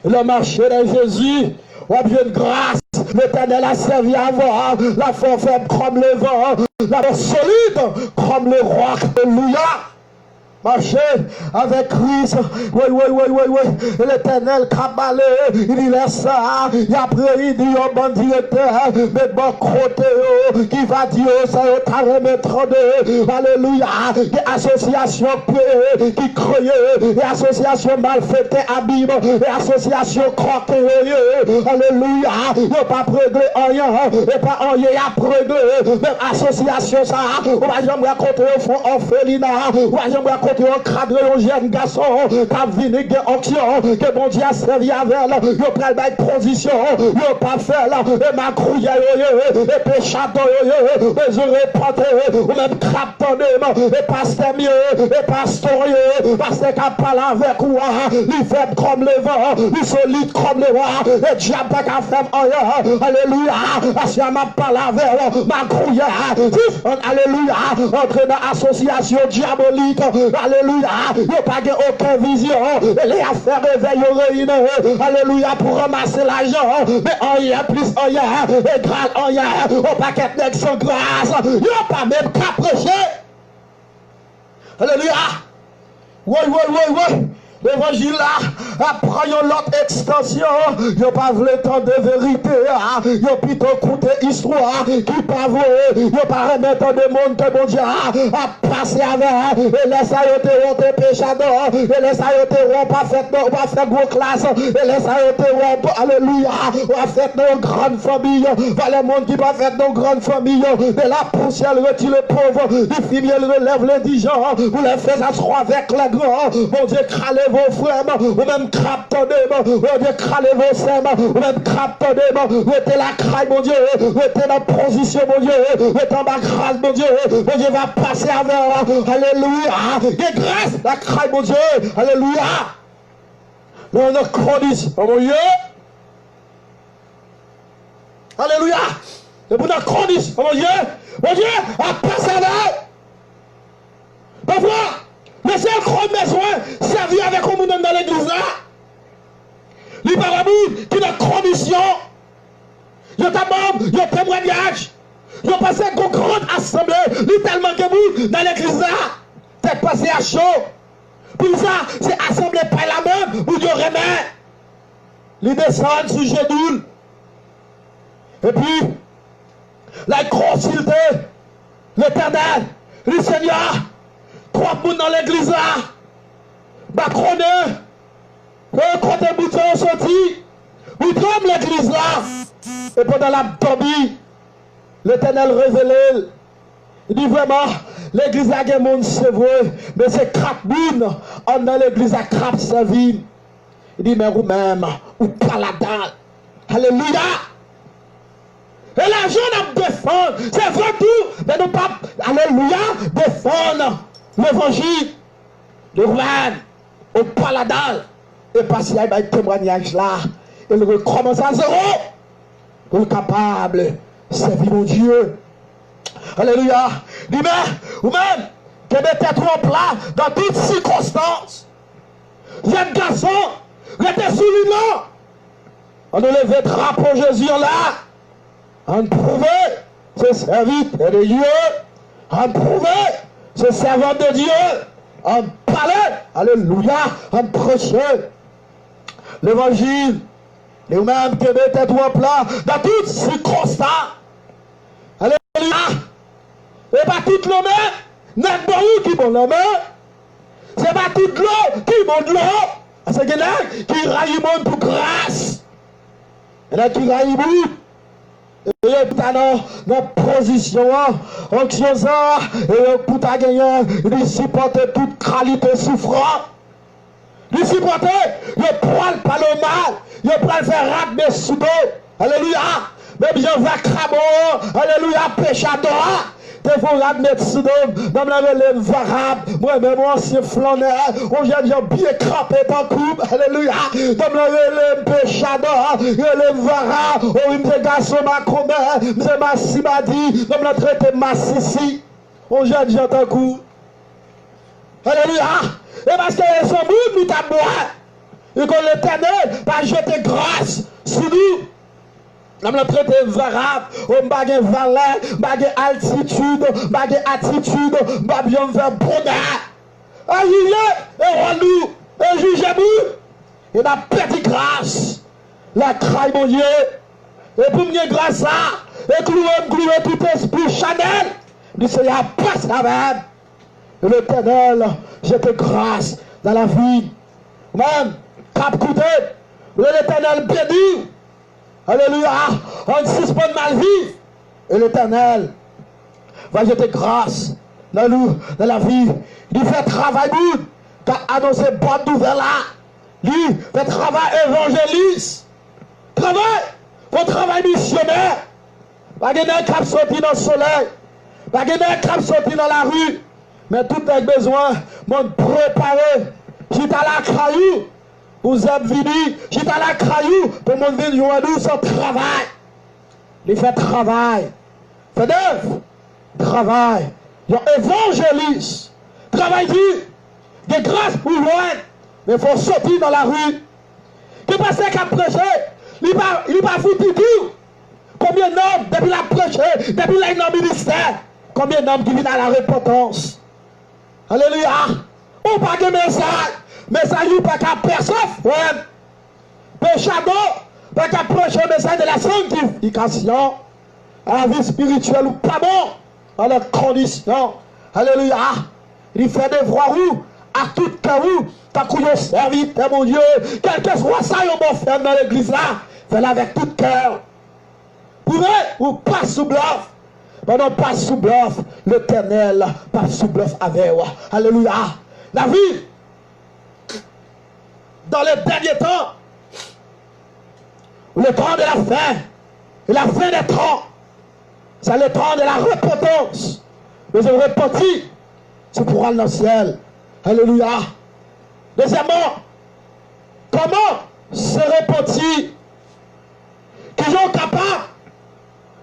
le marché de Jésus, oh bien de grâce, l'Éternel a servi avant, la force faible comme le vent, la force solide comme le roc, alléluia. Marcher avec Christ, oui, l'Éternel cabalé, il dit laisse ça, et après il dit au bon directeur, mais bon côté, qui va dire ça, au carré mettre de, alléluia, des associations qui croyaient, des associations mal faites à Bible, des associations croquées, alléluia, il n'y a pas préglé rien, et pas rien à préglé, même association ça, on va jamais raconter au fond orphelinat, on va jamais raconter côté encadré un jeune garçon qui a venu de onction, que bon Dieu a servi avec elle, il prend la position, il pas fait là, et ma crouille, et péchato, et je réponds, ou même craptonné, et pasteur mieux, et pasteur, pasteur qui a parlé avec moi, il fait comme le vent, il solide comme le vent, et diable qui a fait rien, alléluia, parce qu'il m'a parlé avec ma crouille, alléluia, entre dans l'association diabolique, alléluia, il n'y a pas aucune vision, et les affaires réveillent, alléluia, pour ramasser l'argent, mais rien plus rien, et grâce rien, au paquet de sans grâce, il n'y a pas même qu'à prêcher. Alléluia. Oui. L'évangile là, après l'autre extension, il n'y a pas le temps de vérité, il y a plutôt écouté histoire qui pas vrai, il n'y a pas remettre de monde que bon Dieu a passé avec, et laisse à y te péchador, et laisse à y pas fait gros classe, et laisse à y alléluia, on a fait nos grandes familles, pas les monde qui pas fait nos grandes familles, de la poussière retire les pauvres, du fumier relève les indigents, vous les faites asseoir avec les grands, mon Dieu crale vos frères, ou même crape ton démon, ou Dieu crale vos sœurs, ou même crape ton démon, ou êtes la craille, mon Dieu, ou êtes dans position, mon Dieu, ou êtes en ma grâce, mon Dieu va passer avec, alléluia, et grâce, la craille, mon Dieu, alléluia, nous nous conditions, mon Dieu, alléluia, et pour nous conditions, mon Dieu, a passé avec, parfois, le seul grand besoin, servir avec un monde dans l'église là. Les parents qui ont condition, ils ont membre, ils ont témoignage, ils ont passé une grande assemblée, littéralement que vous dans l'église là, c'est passé à chaud. Pour ça, c'est assemblée par la même, vous Dieu remet. Ils descendent sous genoux. Et puis, la consulter l'Éternel, le Seigneur. Trois personnes dans l'église là, bacronné, côté bouton sorti, vous tremble l'église là, et pendant la dormi, l'Éternel révélé, il dit vraiment, l'église là, il y a monde c'est vrai, mais c'est quatre personnes dans l'église à crape sa vie. Il dit, mais vous-même, ou pas la dalle. Alléluia. Et l'argent n'a défendre, c'est vrai tout, mais nous pas, alléluia, défendre. L'évangile de Rouen au Paladal et passer à un témoignage là, il recommence à zéro pour être capable de servir mon Dieu. Alléluia. Dis-moi, ou même, que mettez trop en plat dans toutes circonstances. Jeune garçon, restez sous l'île. On nous lève drapeau Jésus là. On prouve ce serviteur de Dieu. On prouve ce servant de Dieu, en parlait, alléluia, en prêchait l'évangile, et vous-même que mettez tout en plat dans toutes circonstances, alléluia, et pas toute l'eau, n'est pas où qui bon la main, c'est pas toute l'eau qui monte l'eau, c'est qu'il y a qui raille monde pour grâce, il y a qui raille monde. Et dans position, onction ça, et pour ta gagner, il supporte toute qualité souffrance. Il supporte, il prend pas le mal, il prend le faire rater sous dos. Alléluia. Même Jean va cramer, alléluia, péchador. Il faut admettre ce nom, dans la relève varable, moi-même, ancien flâneur, on j'ai bien crampé dans le couple, alléluia, dans la relève péchador, relève varable, on me garçon ma commère, c'est ma simadi, dans la traité ma sissi, on j'ai déjà dans le couple, alléluia, et parce que les hommes, nous t'aboient, et que l'Éternel va jeter grâce sur nous. Nous avons traité varable, on bague valeur, bague altitude, bague attitude, bague bien faire bonheur. Aïe, et rends-nous, et jugez-nous. Et la petite grâce, la craille, mon Dieu. Et pour me grâce à, et clouer tout esprit Chanel, du Seigneur passe la même. Et l'Éternel, jette grâce dans la vie. Même, cap coûté, l'Éternel béni. Alléluia, on suspend mal vie. Et l'Éternel va jeter grâce dans la vie. Il fait travail, qui a annoncé bonne nouvelle là. Lui, fait travail évangéliste. Travail, faut travail missionnaire. Pas de gens qui sorti dans le soleil. Pas de gens qui sorti dans la rue. Mais tout a besoin de préparer. Si tu as la caillou, vous êtes venu. Si tu as la caillou, pour mon venir nous son travail. Il fait travail. Fait d'œuvre. Travail. Il y a évangéliste. Travail dit. De grâce pour loin. Mais il faut sortir dans la rue. Que parce qu'à prêcher, il n'est pas foutu tout. Combien d'hommes, depuis la prêcher, depuis là, dans le ministère, combien d'hommes qui viennent à la repentance? Alléluia. On pas de message. Message ou pas qu'à personne. Ouais. Péchado, pas qu'à prêcher le message de la sanctification. À la vie spirituelle ou pas bon. À la condition. Alléluia. Il fait des voix où, à tout cas où, t'as couillé serviteur, mon Dieu. Quel que soit ça, on va faire dans l'église là. Fais-le avec tout cœur. Pour eux, ou pas sous bluff. Mais non, pas sous bluff. L'Éternel, pas sous bluff avec vous. Alléluia. La vie, dans les derniers temps, le temps de la fin, et la fin des temps, c'est le temps de la repentance. Mais je repentis, c'est pour aller dans le ciel. Alléluia. Deuxièmement, comment se repentir? Qui sont capables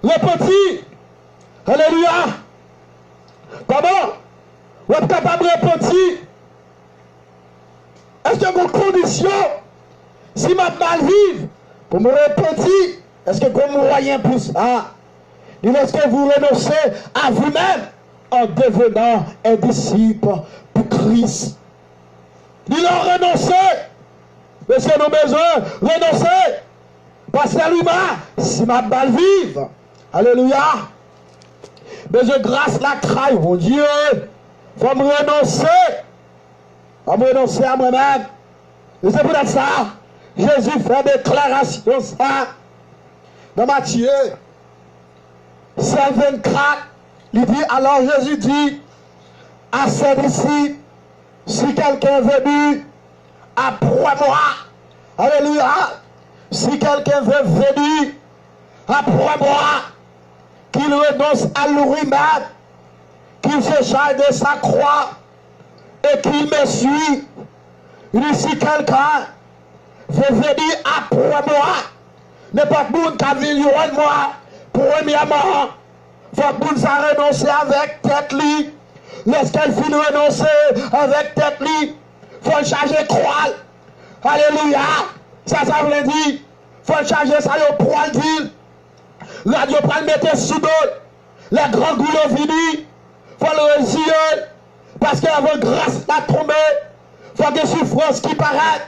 de repentir? Alléluia. Comment vous êtes capable de repentir? Est-ce que vos conditions, si ma mal vive, pour me repentir, est-ce que vous moyen pour ça? Est-ce que vous renoncez à vous-même en devenant un disciple pour Christ? Il a renoncé. Mais c'est nos besoins, renoncer. Parce que l'humain, si ma balle vive, alléluia. Mais je grâce la craille, mon Dieu. Il faut me renoncer. Il faut me renoncer à moi-même. Et c'est pour ça, Jésus fait déclaration ça. Dans Matthieu 5:24, il dit, alors Jésus dit à ses disciples, si quelqu'un est venu après moi, alléluia, si quelqu'un veut venir après moi, qu'il renonce à lui-même, qu'il se charge de sa croix et qu'il me suit. Il dit, si quelqu'un veut venir après moi, n'importe qui qui vient loin de moi, premièrement, il faut que nous a renoncé avec tête li. Lorsqu'elle finit renoncer avec tête li, il faut charger croix. Alléluia. Ça veut dire, il faut charger ça au poil d'île. Radio pour le mettre sous dos. Les grands goulets finis. Il faut le réussir. Parce qu'avant grâce à tomber, il faut des souffrances qui paraissent.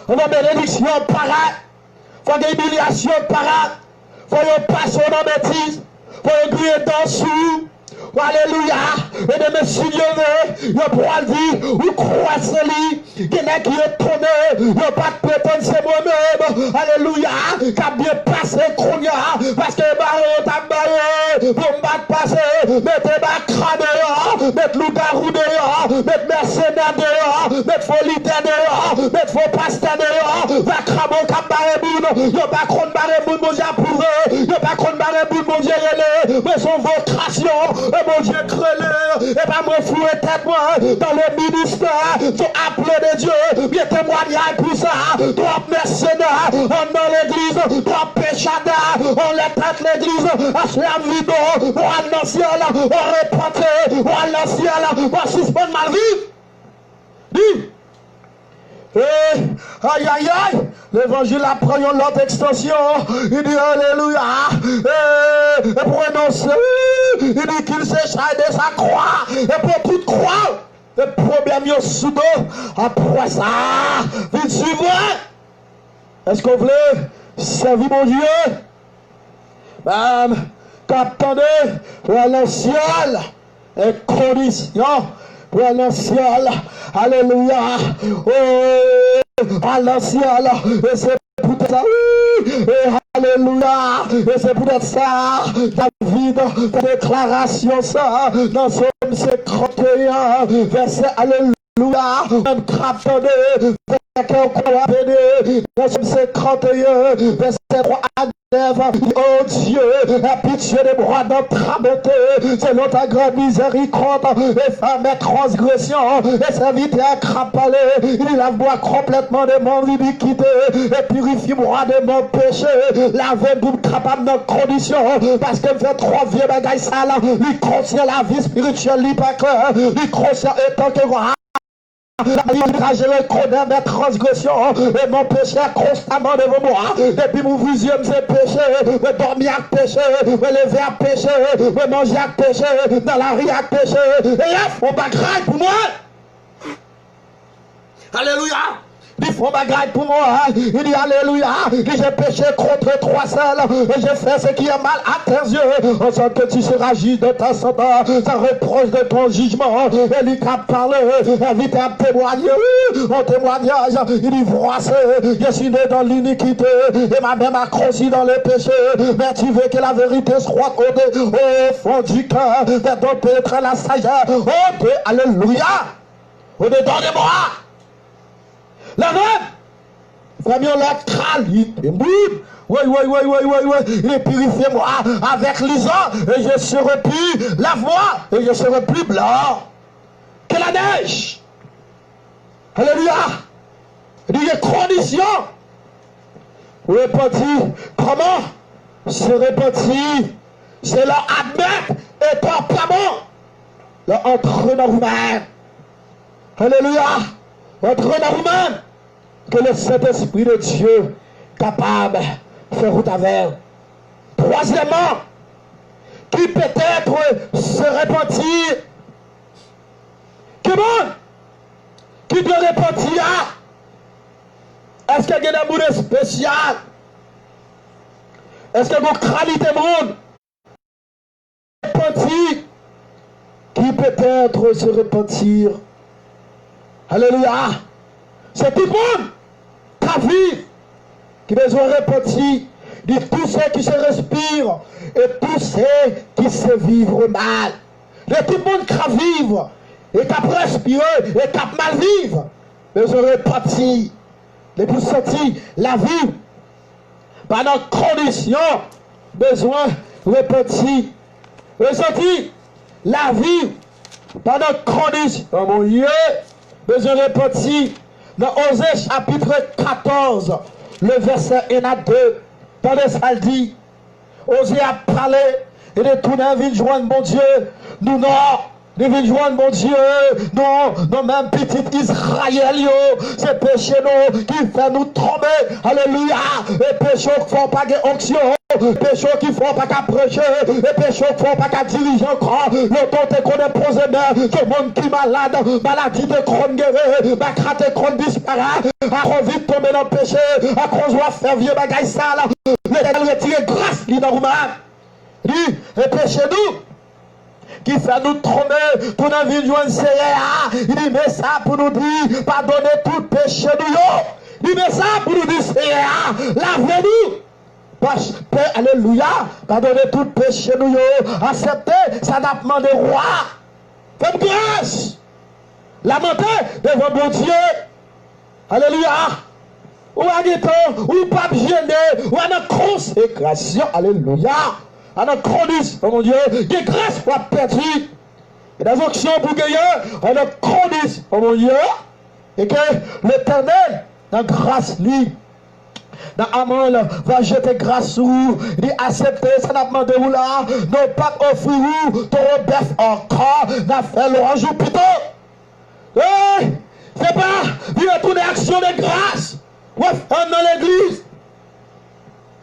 On va bénédiction paraît. Il faut des humiliations paraît. Il faut une passion dans la bêtise. Il faut griller dans sous. Alléluia. Et de me signer, il pourra dire, ou croire c'est lui, qui est qui est tourné, il n'y a pas de prétendre c'est moi-même. Alléluia. Qui a bien passé, parce que baron t'a baillé, pour me battre passer, mettez ma crâne dehors, mettez loup-garou dehors, mettez mercenaire dehors, mettez folitaire dehors, mettez faux pasteur dehors, va cramer cap barré-boune, il n'y a pas contre barré-boune, mon Dieu approuvé, il n'y a pas contre barré-boune, mon Dieu relais, mais son vocation, mon Dieu crélé, et pas moi fouer tête moi dans le ministère, tu appelé de Dieu, bien témoignage pour ça, toi mercenaire, on dans l'église, toi péchada, on les traite l'église, à la vidéo, on a l'ancien là, on repenté, on a l'ancien là, on suspend mal vivre. Dis, aïe aïe aïe, l'évangile apprend l'autre extension, il dit alléluia, et pour annoncer, il dit qu'il s'est chargé de sa croix, et pour toute croix, le problème est sous dos, après ça, vite suivre. Est-ce qu'on voulait servir mon Dieu? Même, qu'attendez, pour aller au ciel, et condition, pour aller au ciel, alléluia, oh, à l'ancien, et c'est pour ça, Et alléluia. Et c'est peut-être ça, David, ta déclaration, ça, dans Somme 51, verset alléluia. Même captonné, dans Somme 51, verset 3 à 9. Oh Dieu, la pitié de moi dans ta bonté, selon ta grande miséricorde, et faire mes transgressions, et s'inviter à crapaler. Il lave-moi complètement de mon iniquité, et purifie-moi de mon péché. Lave-moi capable de condition, parce que me fait trois vieux bagailles sales, lui conscient la vie spirituelle, lui pas clair, lui conscient étant que moi. Je reconnais mes transgressions et mon péché constamment devant moi. Depuis mon vision, c'est péché. Je dormir à péché, je lever à péché, je manger à péché, dans la rue à péché. Et là, on bagaille pour moi. Alléluia. Il faut bagaille pour moi. Il dit alléluia. J'ai péché contre toi seul. Et j'ai fait ce qui est mal à tes yeux. En sorte que tu seras juge de ta sentence. Ça reproche de ton jugement. Et lui qui a parlé. Invite à témoigner. Mon témoignage. Il dit voici. Je suis né dans l'iniquité. Et ma mère m'a conçu dans le péché. Mais tu veux que la vérité soit au fond du cœur. Mais donc pénétrer la sagesse. Oh Dieu. Alléluia. Au-dedans de moi. La même, famille, la qualité. Oui. Il est purifié moi avec l'isant et je serai plus la voix et je serai plus blanc que la neige. Alléluia. Il y a conditions. Repentir. Comment se repentir? C'est leur admettre et pas bon. Leur entrer dans vous-même. Alléluia. Entre dans vous-même que le Saint-Esprit de Dieu capable de faire route avec. Troisièmement, qui peut-être se repentir. Comment? Qui doit repentir? Est-ce qu'il y a des gens spécial? Est-ce qu'il y a une qualité de monde? Repentir. Qui peut-être se repentir? Alléluia. C'est tout le monde qui vit, qui besoin de repentir de tous ceux qui se respirent et tous ceux qui se vivent mal. De tout le monde qui vivre et qui a respiré et qui a mal vivre. Besoin de repentir. De pour sortir la vie. Pendant condition, besoin de repentir. Ressentir la vie pendant condition. Oh mon Dieu. Besoin de repentir dans Osée chapitre 14, le verset 1 à 2. Pendant ça, il dit, Osée a parlé et de tourner à vie joindre mon Dieu. Nous non, de vie joindre mon Dieu. Non, même petit Israël, c'est péché nous qui fait nous tomber. Alléluia. Et péché qui font pas de onction. Péché qui font pas qu'à prêcher. Et péché qui font pas qu'à diriger encore. L'autre te connaît posé main. Tout le monde qui est malade. Maladie de crâne guérie. Ma de crâne disparaît. À trop vite tomber dans le péché. À cause de faire vieux bagaille sale. L'éternel retire grâce qui dans vous-même. Dit, et péché nous. Qui fait nous tomber pour nous vivre une CA. Il dit, mais ça pour nous dire, pardonnez tout péché nous. Il dit, mais ça pour nous dire, CA, lavez-nous. Père, alléluia, pardonnez tout péché nous. Acceptez, ça n'a pas demandé roi. Faites grâce. Lamentez devant mon Dieu. Alléluia. Ou à temps, ou pas gêné, ou à la consécration. Alléluia. À notre condition, oh mon Dieu, des grâces pour perdu. Et des actions pour gagner, à notre condition, oh mon Dieu. Et que l'Éternel, dans grâce, lui, dans Amon, va jeter grâce sur vous. Il dit acceptez, ça n'a pas demandé où là. Non pas offrir vous, ton bœuf encore, n'a fait l'orange ou plutôt. C'est pas, il y a toute action de grâce. Ouais, dans l'église.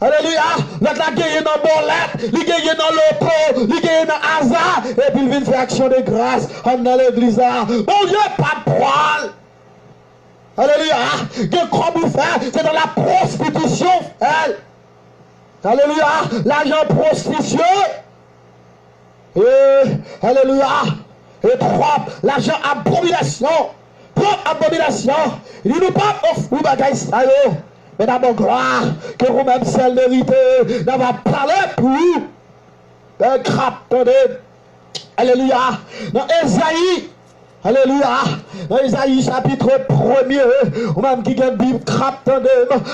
Alléluia. Notre la gagné dans Bolette, il gagne dans l'auto, il gagne dans hasard, et puis il vient faire action de grâce dans l'église. Bon Dieu, pas de poil. Alléluia. Que quoi vous faire, c'est dans la prostitution. Alléluia. L'argent prostitution. Et alléluia. Et trois, l'argent abomination. Propre abomination. Il nous pas offrir bagaille ça yo. Mais d'abord, gloire, que vous-même, celle méritée, d'avoir parlé pour vous. Alléluia. Dans Esaïe, alléluia. Dans Esaïe chapitre 1er, ou même qui a une Bible craptande,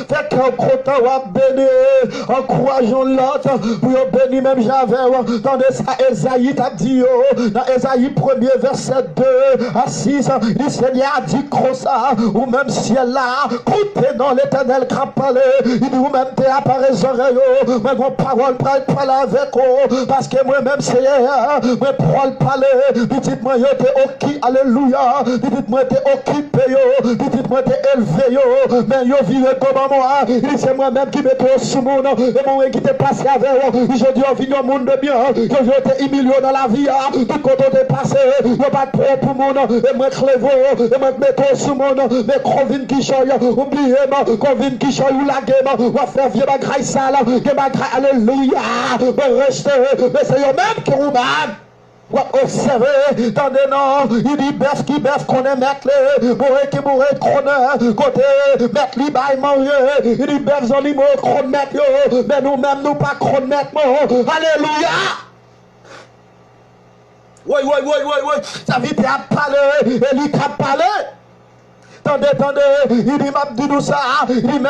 fait qu'un content ou béni, encourageons l'autre, pour bénir même Javel. Dans Esaïe, t'as dit, dans Esaïe 1er, verset 2 à 6, le Seigneur a dit comme ça, ou même ciel là, écoutez dans l'éternel qui a parlé, il dit, ou même t'es apparu les oreilles, mais mon parole pour parler avec vous, parce que moi-même, Seigneur, moi pour parler, dites-moi, yo t'es ok, alléluia, dites-moi, t'es occupé, yo, dites-moi, t'es élevé, yo, mais yo vivez comme moi, c'est moi-même qui mets au sous mon nom, et moi qui t'ai passé avec vous, aujourd'hui, on vit au monde de bien, je t'ai humilié dans la vie, tout quand on t'est passé, yo pas de pro pour mon nom, et moi clévo, et moi mets au sous mon nom, mais Crovin qui choye, oubliez-moi, Crovin qui choye ou la game, on va faire vieux bagaille sale, que bagaille, alléluia, mais restez, mais c'est eux-mêmes qui vous battent. Observez, tendez non, il dit bœuf qui bœuf qu'on est mettre les, bourré qui bourré qu'on côté, mettre li bail manger, il dit bœuf zon li mou qu'on mettre yo, mais nous-mêmes nous pas qu'on mettre mou, alléluia. Oui, ça vite à parler, et lui a parlé. Tendez, il dit, m'a dit nous ça, il dit, mais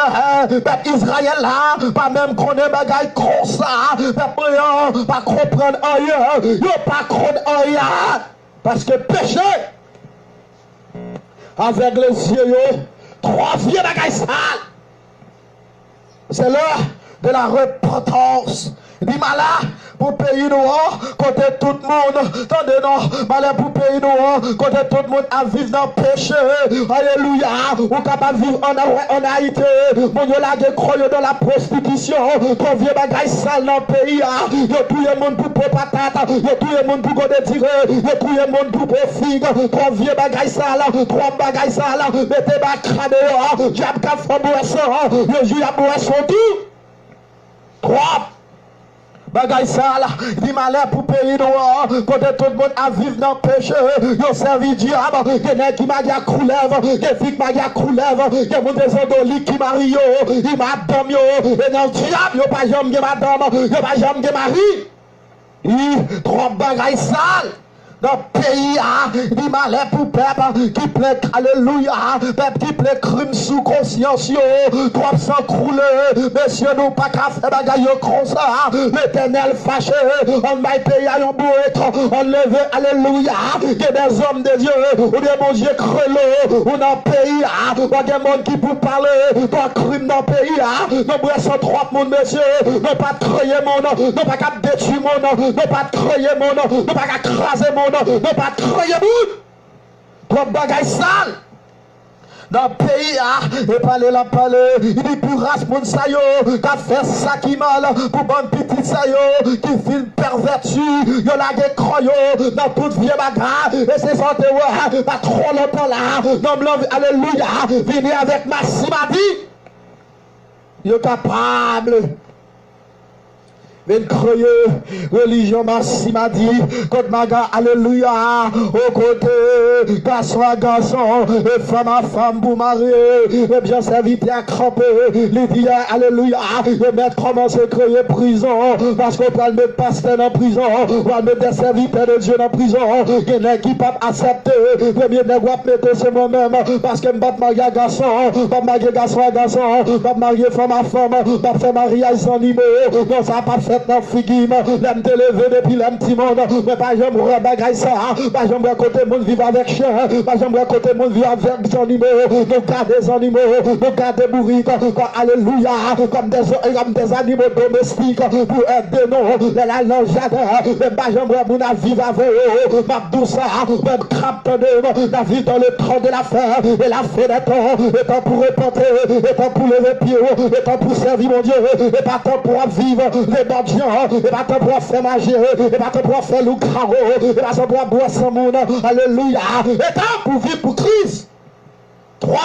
Israël là, pas même qu'on est bagaille comme ça, pas comprendre rien, yo pas comprendre rien, parce que péché, avec les yeux, yo, trois vieux bagaille sales, c'est l'heure de la repentance. Il dit, malin pour pays noir, côté tout le monde, attendez non, malin pour pays noir, côté tout le monde à vivre dans le péché, alléluia, ou capable de vivre en Haïti, mon dieu là, croyez dans la prostitution, ton vieux bagaille sale dans le pays, yo tout le monde pour patate, yo tout le monde pour côté tiré, yo tout le monde pour figue, ton vieux bagaille sale, trois bagaille sale, mettez ma crâne, diable qu'a fait boisson, yo joue à boisson tout, trois. Bagay ça là, dit malheur pour pays noir, côté tout le monde à vivre dans le péché, yo servi diable, il y a qui m'a dit à coulève, il y a qui m'a dit à coulève, il y a mon désordoli qui marie yo, il m'a dame yo, et dans le diable, yo pas jamais de madame, yo pas jamais de mari, il trop bagay sale. Dans le pays, il malheur pour peuple qui plaît, alléluia, peuple qui plaît crime sous conscience, trop sans crouler, messieurs, nous pas qu'à faire bagaille comme ça, l'éternel fâché, on va payer à un bourreau, on lève, alléluia, il y a des hommes de Dieu, ou des bons dieux creleux, ou dans le pays, ou des gens qui pour parler, toi crime dans le pays, nous bressons trois monde, messieurs, nous pas créer mon nom, nous pas qu'à détruire mon nom, nous pas créer mon nom, nous pas qu'à craser mon nom, ne pas créer moun. Trop bagaille sale. Dans le pays, et parler la parler, il dit plus race moun sa yo, qu'a fait ça qui mal, pour bon petit sa yo, qui filme perverti, yo la ge croyo, dans toute vieux bagarre, et c'est santé ouais, pas trop longtemps là, non blanc, alléluia, venez avec ma simadi, yo capable. Mais croyez, religion Massi m'a dit, quand ma gars, alléluia, au côté, garçon à garçon, et femme à femme pour marier, et bien serviteur à cramper, les dit, alléluia, le maître commence à créer prison, parce qu'on peut mettre pasteur en prison, on va mettre des serviteurs de Dieu en prison, il y en a qui peuvent accepter, premier nègre mettre c'est moi-même, parce que je ne vais pas marier à garçon, pas marier garçon à garçon, pas marier femme à femme, pas faire mariage sans niveau, non, ça pas fait dans figime, l'aime te lever depuis l'aime petit monde, mais pas j'aime rebagaille ça, pas j'aime côté monde vivre avec chien, pas j'aime côté monde vivre avec des animaux, nous gardons des animaux, nous gardons bourriques, alléluia, comme des animaux domestiques, pour aider nous, les la dans le jardin, mais pas j'aime mon vivre avec eux, ma douce, même crape de la vie dans le tronc de la fin, et la fin des temps, et temps pour répenter, et temps pour lever pied, et temps pour servir mon Dieu, et pas temps pour vivre les bons et pas temps pour faire manger, et pas temps pour faire le carreau, et pas temps pour boire sans monde, alléluia, et temps pour vivre pour Christ. 3.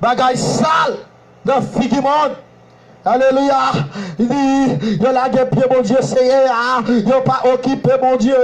Bagaille sale dans figiment, Alléluia. Il dit, yo la pied, mon Dieu, c'est yo pas occupé, mon Dieu,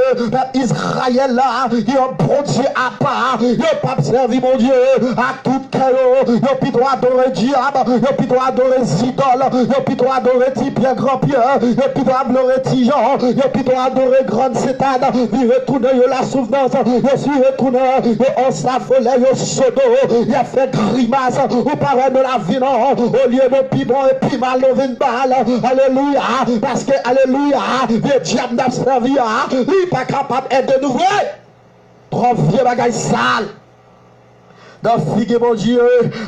Israël là, yo bon Dieu à part, yo pas servi, mon Dieu, à tout cœur, yo plutôt adorer diable, yo plutôt adorer idole, yo plutôt adorer petit Pierre, grand Pierre, yo plutôt adorer petit Jean, yo plutôt adorer grande Satan, il retourne yo la souvenance, yo suis retourné, yo on s'affolait, yo sodo, il a fait grimace, ou parle de la vie, non, au lieu de piment et puis mal de une balle, alléluia, parce que, alléluia, le diable n'a servi, il n'est pas capable d'être de nouveau, trop vieux bagaille sale. Dans figue mon Dieu,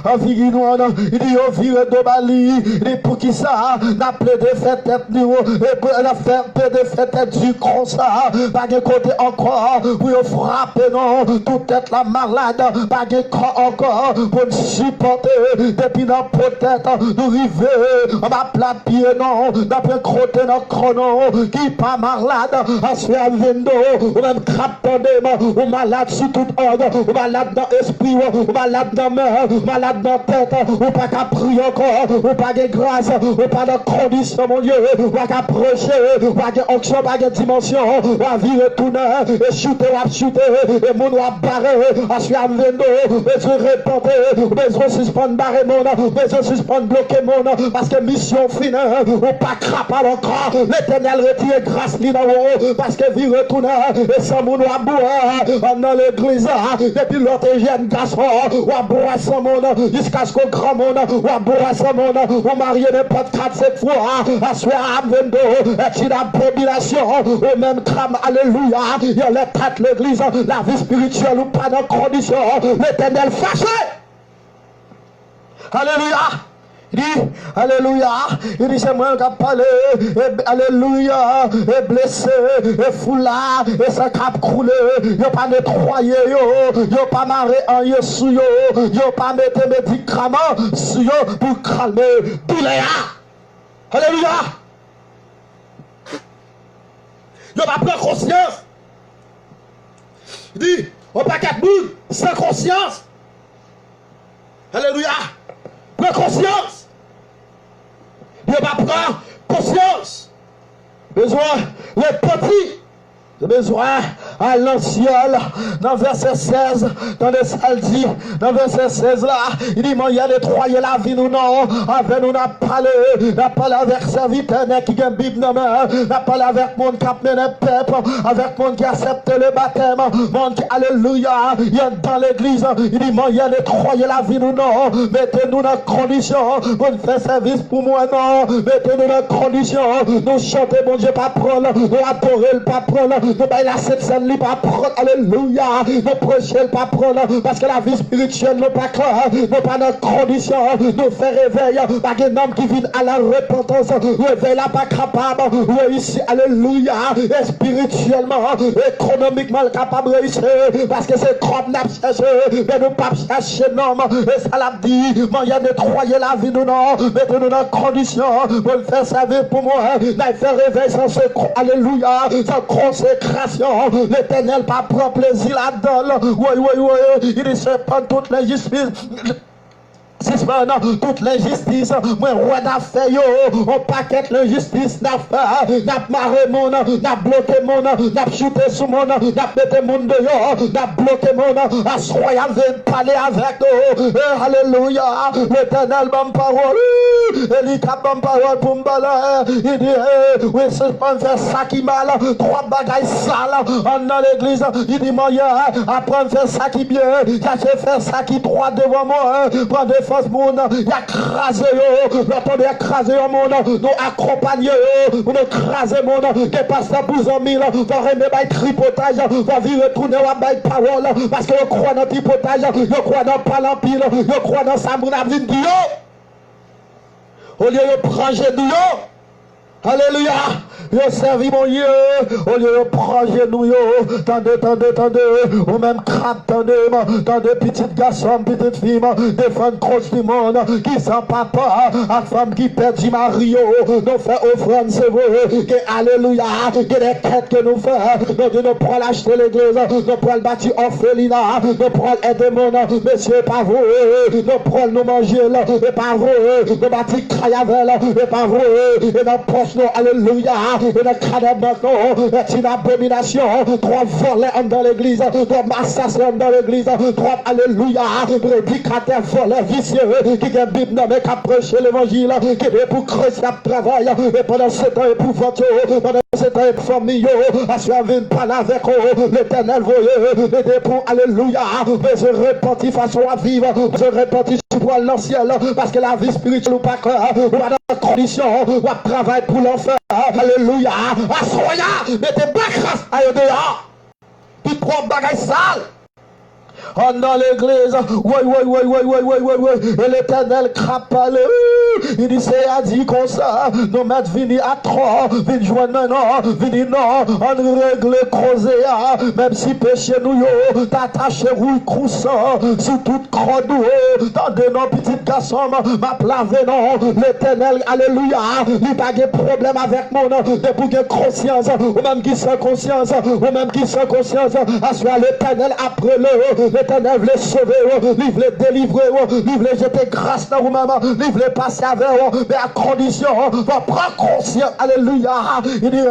en figue nous, il dit on vire de Bali, il dit pour qui ça, n'a plaidé fait tête nous, et pour la faire plaidé fait tête du con ça, pas de côté encore, pour frapper non, toute tête la malade, pas de corps encore, pour supporter, depuis dans peut-être, nous river, on va plat pied non, d'après crotter dans chrono, qui pas malade, ensuite à vendo, ou même craptondé, ou malade sous tout ordre, ou malade dans l'esprit, ou malade dans main, ou malade dans tête, ou pas qu'à prier encore, ou pas de grâce, ou pas de condition, mon Dieu, ou pas qu'à prêcher, ou pas de onction, pas de dimension, ou à vivre tourner, et shooter, et mon doigt barré, ensuite à vendo, et se répandre, besoin suspendre barrer mon, besoin suspendre bloquer mon, parce que mission finie, ou pas crapal encore, l'éternel retire grâce li dans haut, parce que vie retourner, et sans mon doigt boire, dans l'église, depuis l'autre jeune garçon, ou à boire son monde, jusqu'à ce qu'au grand monde, ou à boire son monde, ou marier n'importe 4-7 fois, à soir à vendo, et tu la population, ou même crame, alléluia, il y a les traite l'église, la vie spirituelle ou pas dans condition, l'éternel fâché. Alléluia. Il dit, alléluia, il dit c'est moi qui a parlé, alléluia, et blessé, et foulard, et ça cap coulé, yo pas nettoyé, yo pas marré en yo sous yo pas mettre médicaments sur yo pour calmer douleur. Alléluia. Yo pas prendre conscience. Il dit, on pas quatre boules sans conscience. Alléluia. Prends conscience. Il va prendre conscience. Besoin, les petits. Besoin à l'ancien, dans verset 16, dans le saldi, dans verset 16 là, il dit, il y a nettoyer la vie nous non, avec nous n'a parlé avec serviteur qui a une Bible dans main, n'a parlé avec mon cap mené peuple, avec mon qui accepte le baptême, mon qui, alléluia, il y a dans l'église, il dit, il y a nettoyer la vie nous non, mettez-nous dans condition, pour faire service pour moi non, mettez-nous dans condition, nous chanter mon Dieu pas prendre, nous adorer le pas prendre, nous bailler la cette scène li pas prendre, alléluia, nous prêcher le pas prendre, parce que la vie spirituelle n'est pas claire, nous pas dans condition, nous faire réveil, pas un homme qui vient à la repentance, réveil là pas capable, réussir, alléluia, et spirituellement, économiquement capable de réussir, parce que c'est comme n'a cherché, mais nous pas chercher non, et ça l'a dit, il y a nettoyer la vie nous non, mettez-nous dans condition, pour le faire servir pour moi, n'a faire réveil sans ce, alléluia, sans conséquence. L'éternel pas prend plaisir là-dedans. Oui, il dit c'est pas toute l'injustice. Toute l'injustice, moi, roi d'affaires, on paquette l'injustice d'affaires, n'a marré mon, n'a bloqué mon, n'a shooté sous mon, n'a pété mon dehors, n'a bloqué mon, à soya vient parler avec nous, alléluia, l'éternel m'a parole, il dit qu'à m'a parole pour me il dit, oui, c'est pas faire ça qui mal, trois bagailles sales, dans l'église, il dit, moi, apprendre à faire ça qui bien, j'ai fait ça qui droit devant moi, prendre des forces monde, il a crasé yo, l'autre a crasé au monde, nous accompagner yo, nous craser monde, qui passe à 12 000, va remettre bail tripotage, va vivre retourner à bail parole, parce que je crois dans tripotage, je crois dans palampile, je crois dans sa mouna vie de yo. Au lieu de prendre de yo, Alléluia. Yo servi mon Dieu. Au lieu de prendre nous, tendez. Ou même crabe, tendez, petites garçons, petites filles, des femmes croches du monde, qui sont papa, à femme qui perd du mari, nous fait offrande, c'est vrai. Alléluia. Que des quêtes que nous faisons. Nous prenons l'acheter l'église, nous prenons bâtir orphelinat, nous prenons aider mon monsieur, pas vous. Nous prenons nous manger là, et pas vous. Nous bâtir crayavel, et pas vous. Et nous poche nous, alléluia. Et nous crâne maintenant, c'est une abomination. Trois volets dans l'église, trois assassins dans l'église, trois, alléluia, prédicateurs voleurs vicieux, qui ont Bible mais qui prêché l'évangile, qui est pour creuser le travail, et pendant ce temps épouvanteux, pendant ce temps famille, à suivre une panne avec l'éternel voyeux, et pour, alléluia, mais je repentis façon à vivre, je repentis pour le ciel, parce que la vie spirituelle ou pas claire, ou pas dans condition, ou travail pour l'enfer, alléluia, assoya, mettez pas grâce à eux dehors, tout propre bagaille sale. On dans l'église, ouais, et l'éternel crapale, il dit, c'est à dire comme ça, nous mettons vini à trois, vini joindre non, vini non, on règle croisé, même si péché nous yo, t'attache rouille croissant, sous toute croix d'eau, tendez nos petits garçons, ma plave non, l'éternel, alléluia, il pas de problème avec mon nom, de pour que conscience, ou même qui sans conscience, à soi l'éternel après le, l'éternel veut sauver, il veut délivrer, il veut jeter grâce dans vous-même, il veut passer avec vous, mais à condition, vous prendre conscience, alléluia, il dit,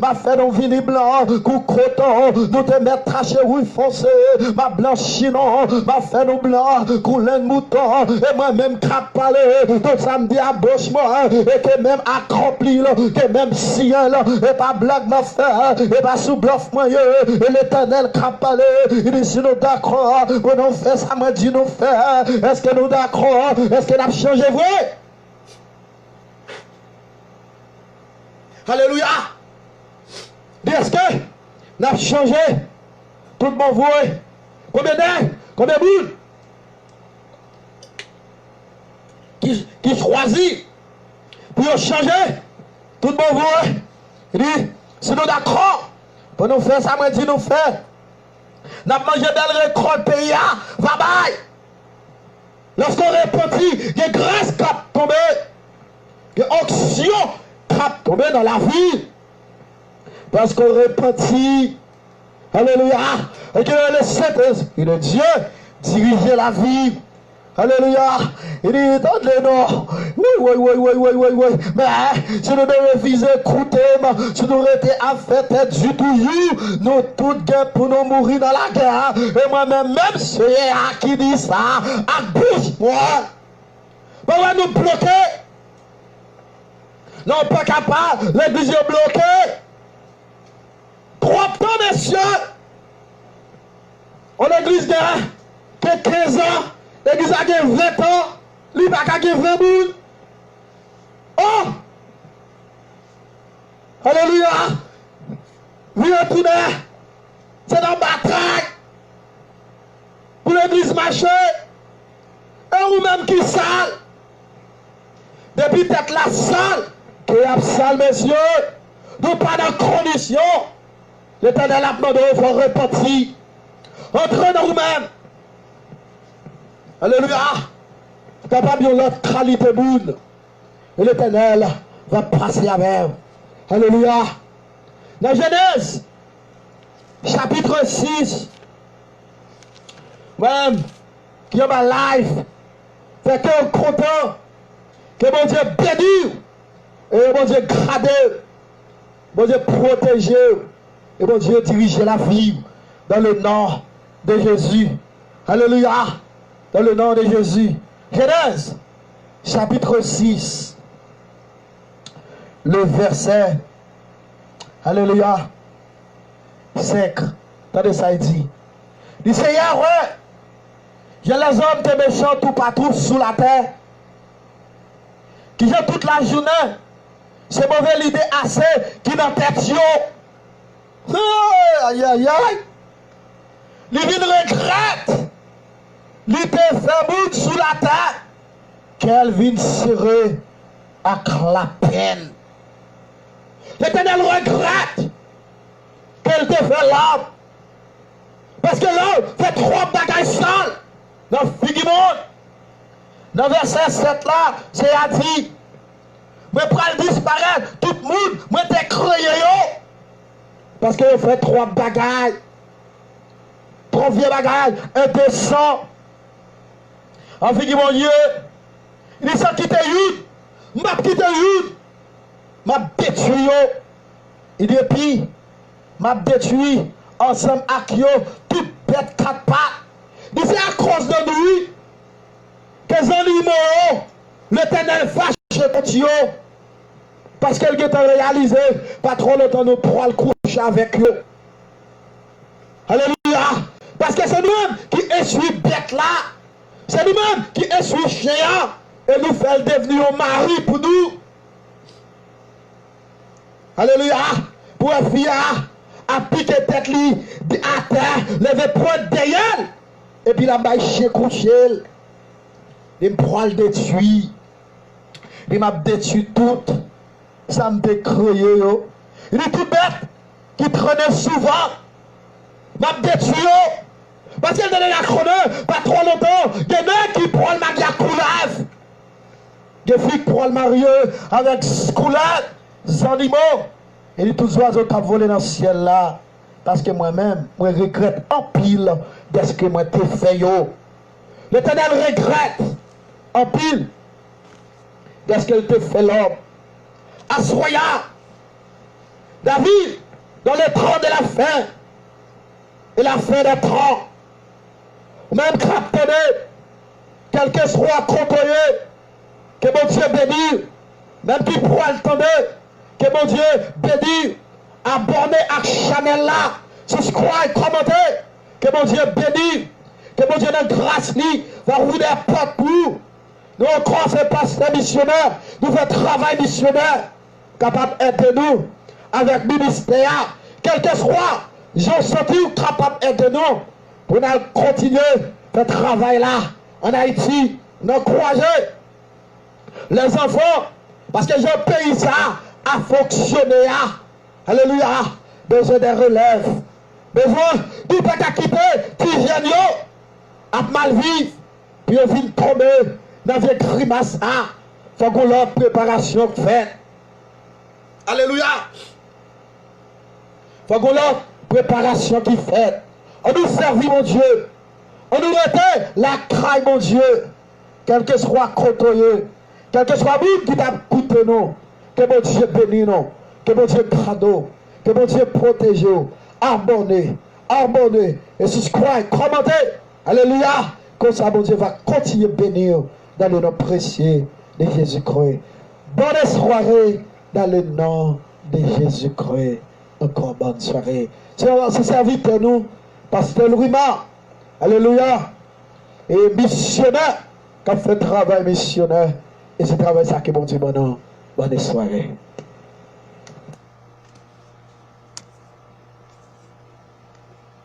ma fait non vini blanc, coup croton, nous te mettre traché rouille foncé, ma blanchinon, ma fait non blanc, coup laine mouton, et moi-même crapalé, tout ça me dit à bouche moi, et que même accompli, que même ciel, et pas blague ma fait, et pas sous bluff moi, et l'éternel crapalé, il dit, si nous d'accord, pour nous faire ça, moi dit nous faire, est-ce que nous d'accord, est-ce que nous avons changé vrai? Alléluia. Est-ce que nous avons changé? Tout le monde voit. Combien d'heures? Combien de boules? Qui choisit pour changer? Tout le monde voit. Il dit, si nous d'accord, pour nous faire ça, moi dit nous faire. Nous avons mangé belle récolte pays, va bye. Lorsqu'on repentit, il y a grâce qui a tombé, il y a onction qui a tombé dans la vie. Parce qu'on repentit, alléluia, et que le Saint-Esprit de Dieu dirigeait la vie. Alléluia. Il dit, attendez-nous. Oui. Mais si nous devons viser, écouter, si nous devons être affectés du toujours, nous tous gains pour nous mourir dans la guerre. Et moi-même, même ceux qui dit ça, à bouche, moi. Pourquoi nous bloquer? Non, pas capable. L'église est bloquée. 3 temps, messieurs. On l'église de 15 ans. L'église a 20 ans, lui n'a pas 20 boules. Oh! Alléluia! Viens retourner. C'est dans la bataille. Pour l'église marcher. Et vous-même qui sale. Depuis peut-être la salle, qui est sale, messieurs, nous pas dans condition. L'éternel a demandé, il faut repentir. Entrez dans vous-même. Alléluia. Capable de l'autre qualité boule. Et l'éternel va passer avec. Alléluia. Dans Genèse, chapitre 6, même, qui est ma life, fait que content, que mon Dieu bénit, et mon Dieu gradé, mon Dieu protégé, et mon Dieu dirige la vie dans le nom de Jésus. Alléluia. Dans le nom de Jésus. Genèse, chapitre 6, le verset, alléluia, 5. Attendez ça, il dit, c'est Yahweh, j'ai les hommes des méchants tout partout sous la terre, qui j'ai toute la journée, c'est mauvais l'idée assez, qui dans tête yo. Aïe, aïe, aïe. Il regrette. Il te fait bout sous la terre. Qu'elle vienne serrer avec la peine. L'Éternel regrette qu'elle te fait l'homme. Parce que l'homme fait trop de bagailles sales. Dans le Figimon, dans le verset 7 là, c'est à dire, moi pral disparaître, tout le monde, moi t'es créé yo. Parce que vous faites trop de bagailles. Trop vieux bagailles, indécent. En Figimon Dieu, il dit sans quitter Youd, m'a quitté Youd, m'a détruit yo. Il dit puis, m'a détruit ensemble avec yo, toute bête quatre pattes. Il dit c'est à cause de nous que les animaux, l'Éternel fâche contre yo. Parce qu'elle est réalisé, pas trop longtemps nous pourrons le coucher avec eux. Alléluia. Parce que c'est nous-mêmes qui essuie bête là. C'est nous-mêmes qui essuie chien et nous fait devenir un mari pour nous. Alléluia. Pour un fille à piquer tête li à terre, lever point derrière. Et puis la baille chien couché. Il me prend le détruit. Il m'a détruit tout. Ça me décroye yo. Il est tout bête qui traînait souvent. M'a détruit yo. Parce qu'elle donne la chrono, pas trop longtemps. Il y a des mecs qui prennent ma coulave. Des filles qui prennent le marié avec coulave, des animaux. Et tous les oiseaux qui ont volé dans le ciel là. Parce que moi-même, je regrette en pile de ce que moi t'ai fait yo. L'Éternel regrette en pile de ce qu'elle te fait l'homme. Assoya, David, dans le temps de la fin, et la fin des temps, même captonné, quel que soit côtoyé, que mon Dieu bénisse, même qui pourra attendre, que mon Dieu bénisse, abonné à Chanel là, subscribe, commenter, que mon Dieu bénisse, que mon Dieu de grâce lui va ouvrir des portes pour nous. Nous encore, c'est pas des missionnaires, nous faisons travail missionnaire, capable d'aider nous avec le ministère, quel que soit, j'ai senti capable d'aider nous pour nous continuer ce travail là en Haïti, nous croiser les enfants, parce que j'ai pays ça à fonctionner. Alléluia, besoin de relève, besoin de ne pas quitter, tu viens à mal vivre, puis on vient tomber dans une grimace. Il faut qu'on ait préparation faite. Alléluia. Il faut qu'on ait préparation qui fait. On nous servit, mon Dieu. On nous mettait la craille, mon Dieu. Quel que soit côtoyé, quel que soit nous qui t'a coûté nous. Que mon Dieu bénisse nous. Que mon Dieu cadeau. Que mon Dieu protège nous. Abonnez. Abonnez. Et subscribe. Commentez. Alléluia. Comme ça, mon Dieu va continuer à bénir dans le nom précieux de Jésus-Christ. Bonne soirée dans le nom de Jésus-Christ. Encore bonne soirée. C'est serviteur nous, pasteur Louis-Marc. Alléluia. Et missionnaire, qui a fait travail missionnaire. Et c'est travail ça qui est bon Dieu, bonne soirée.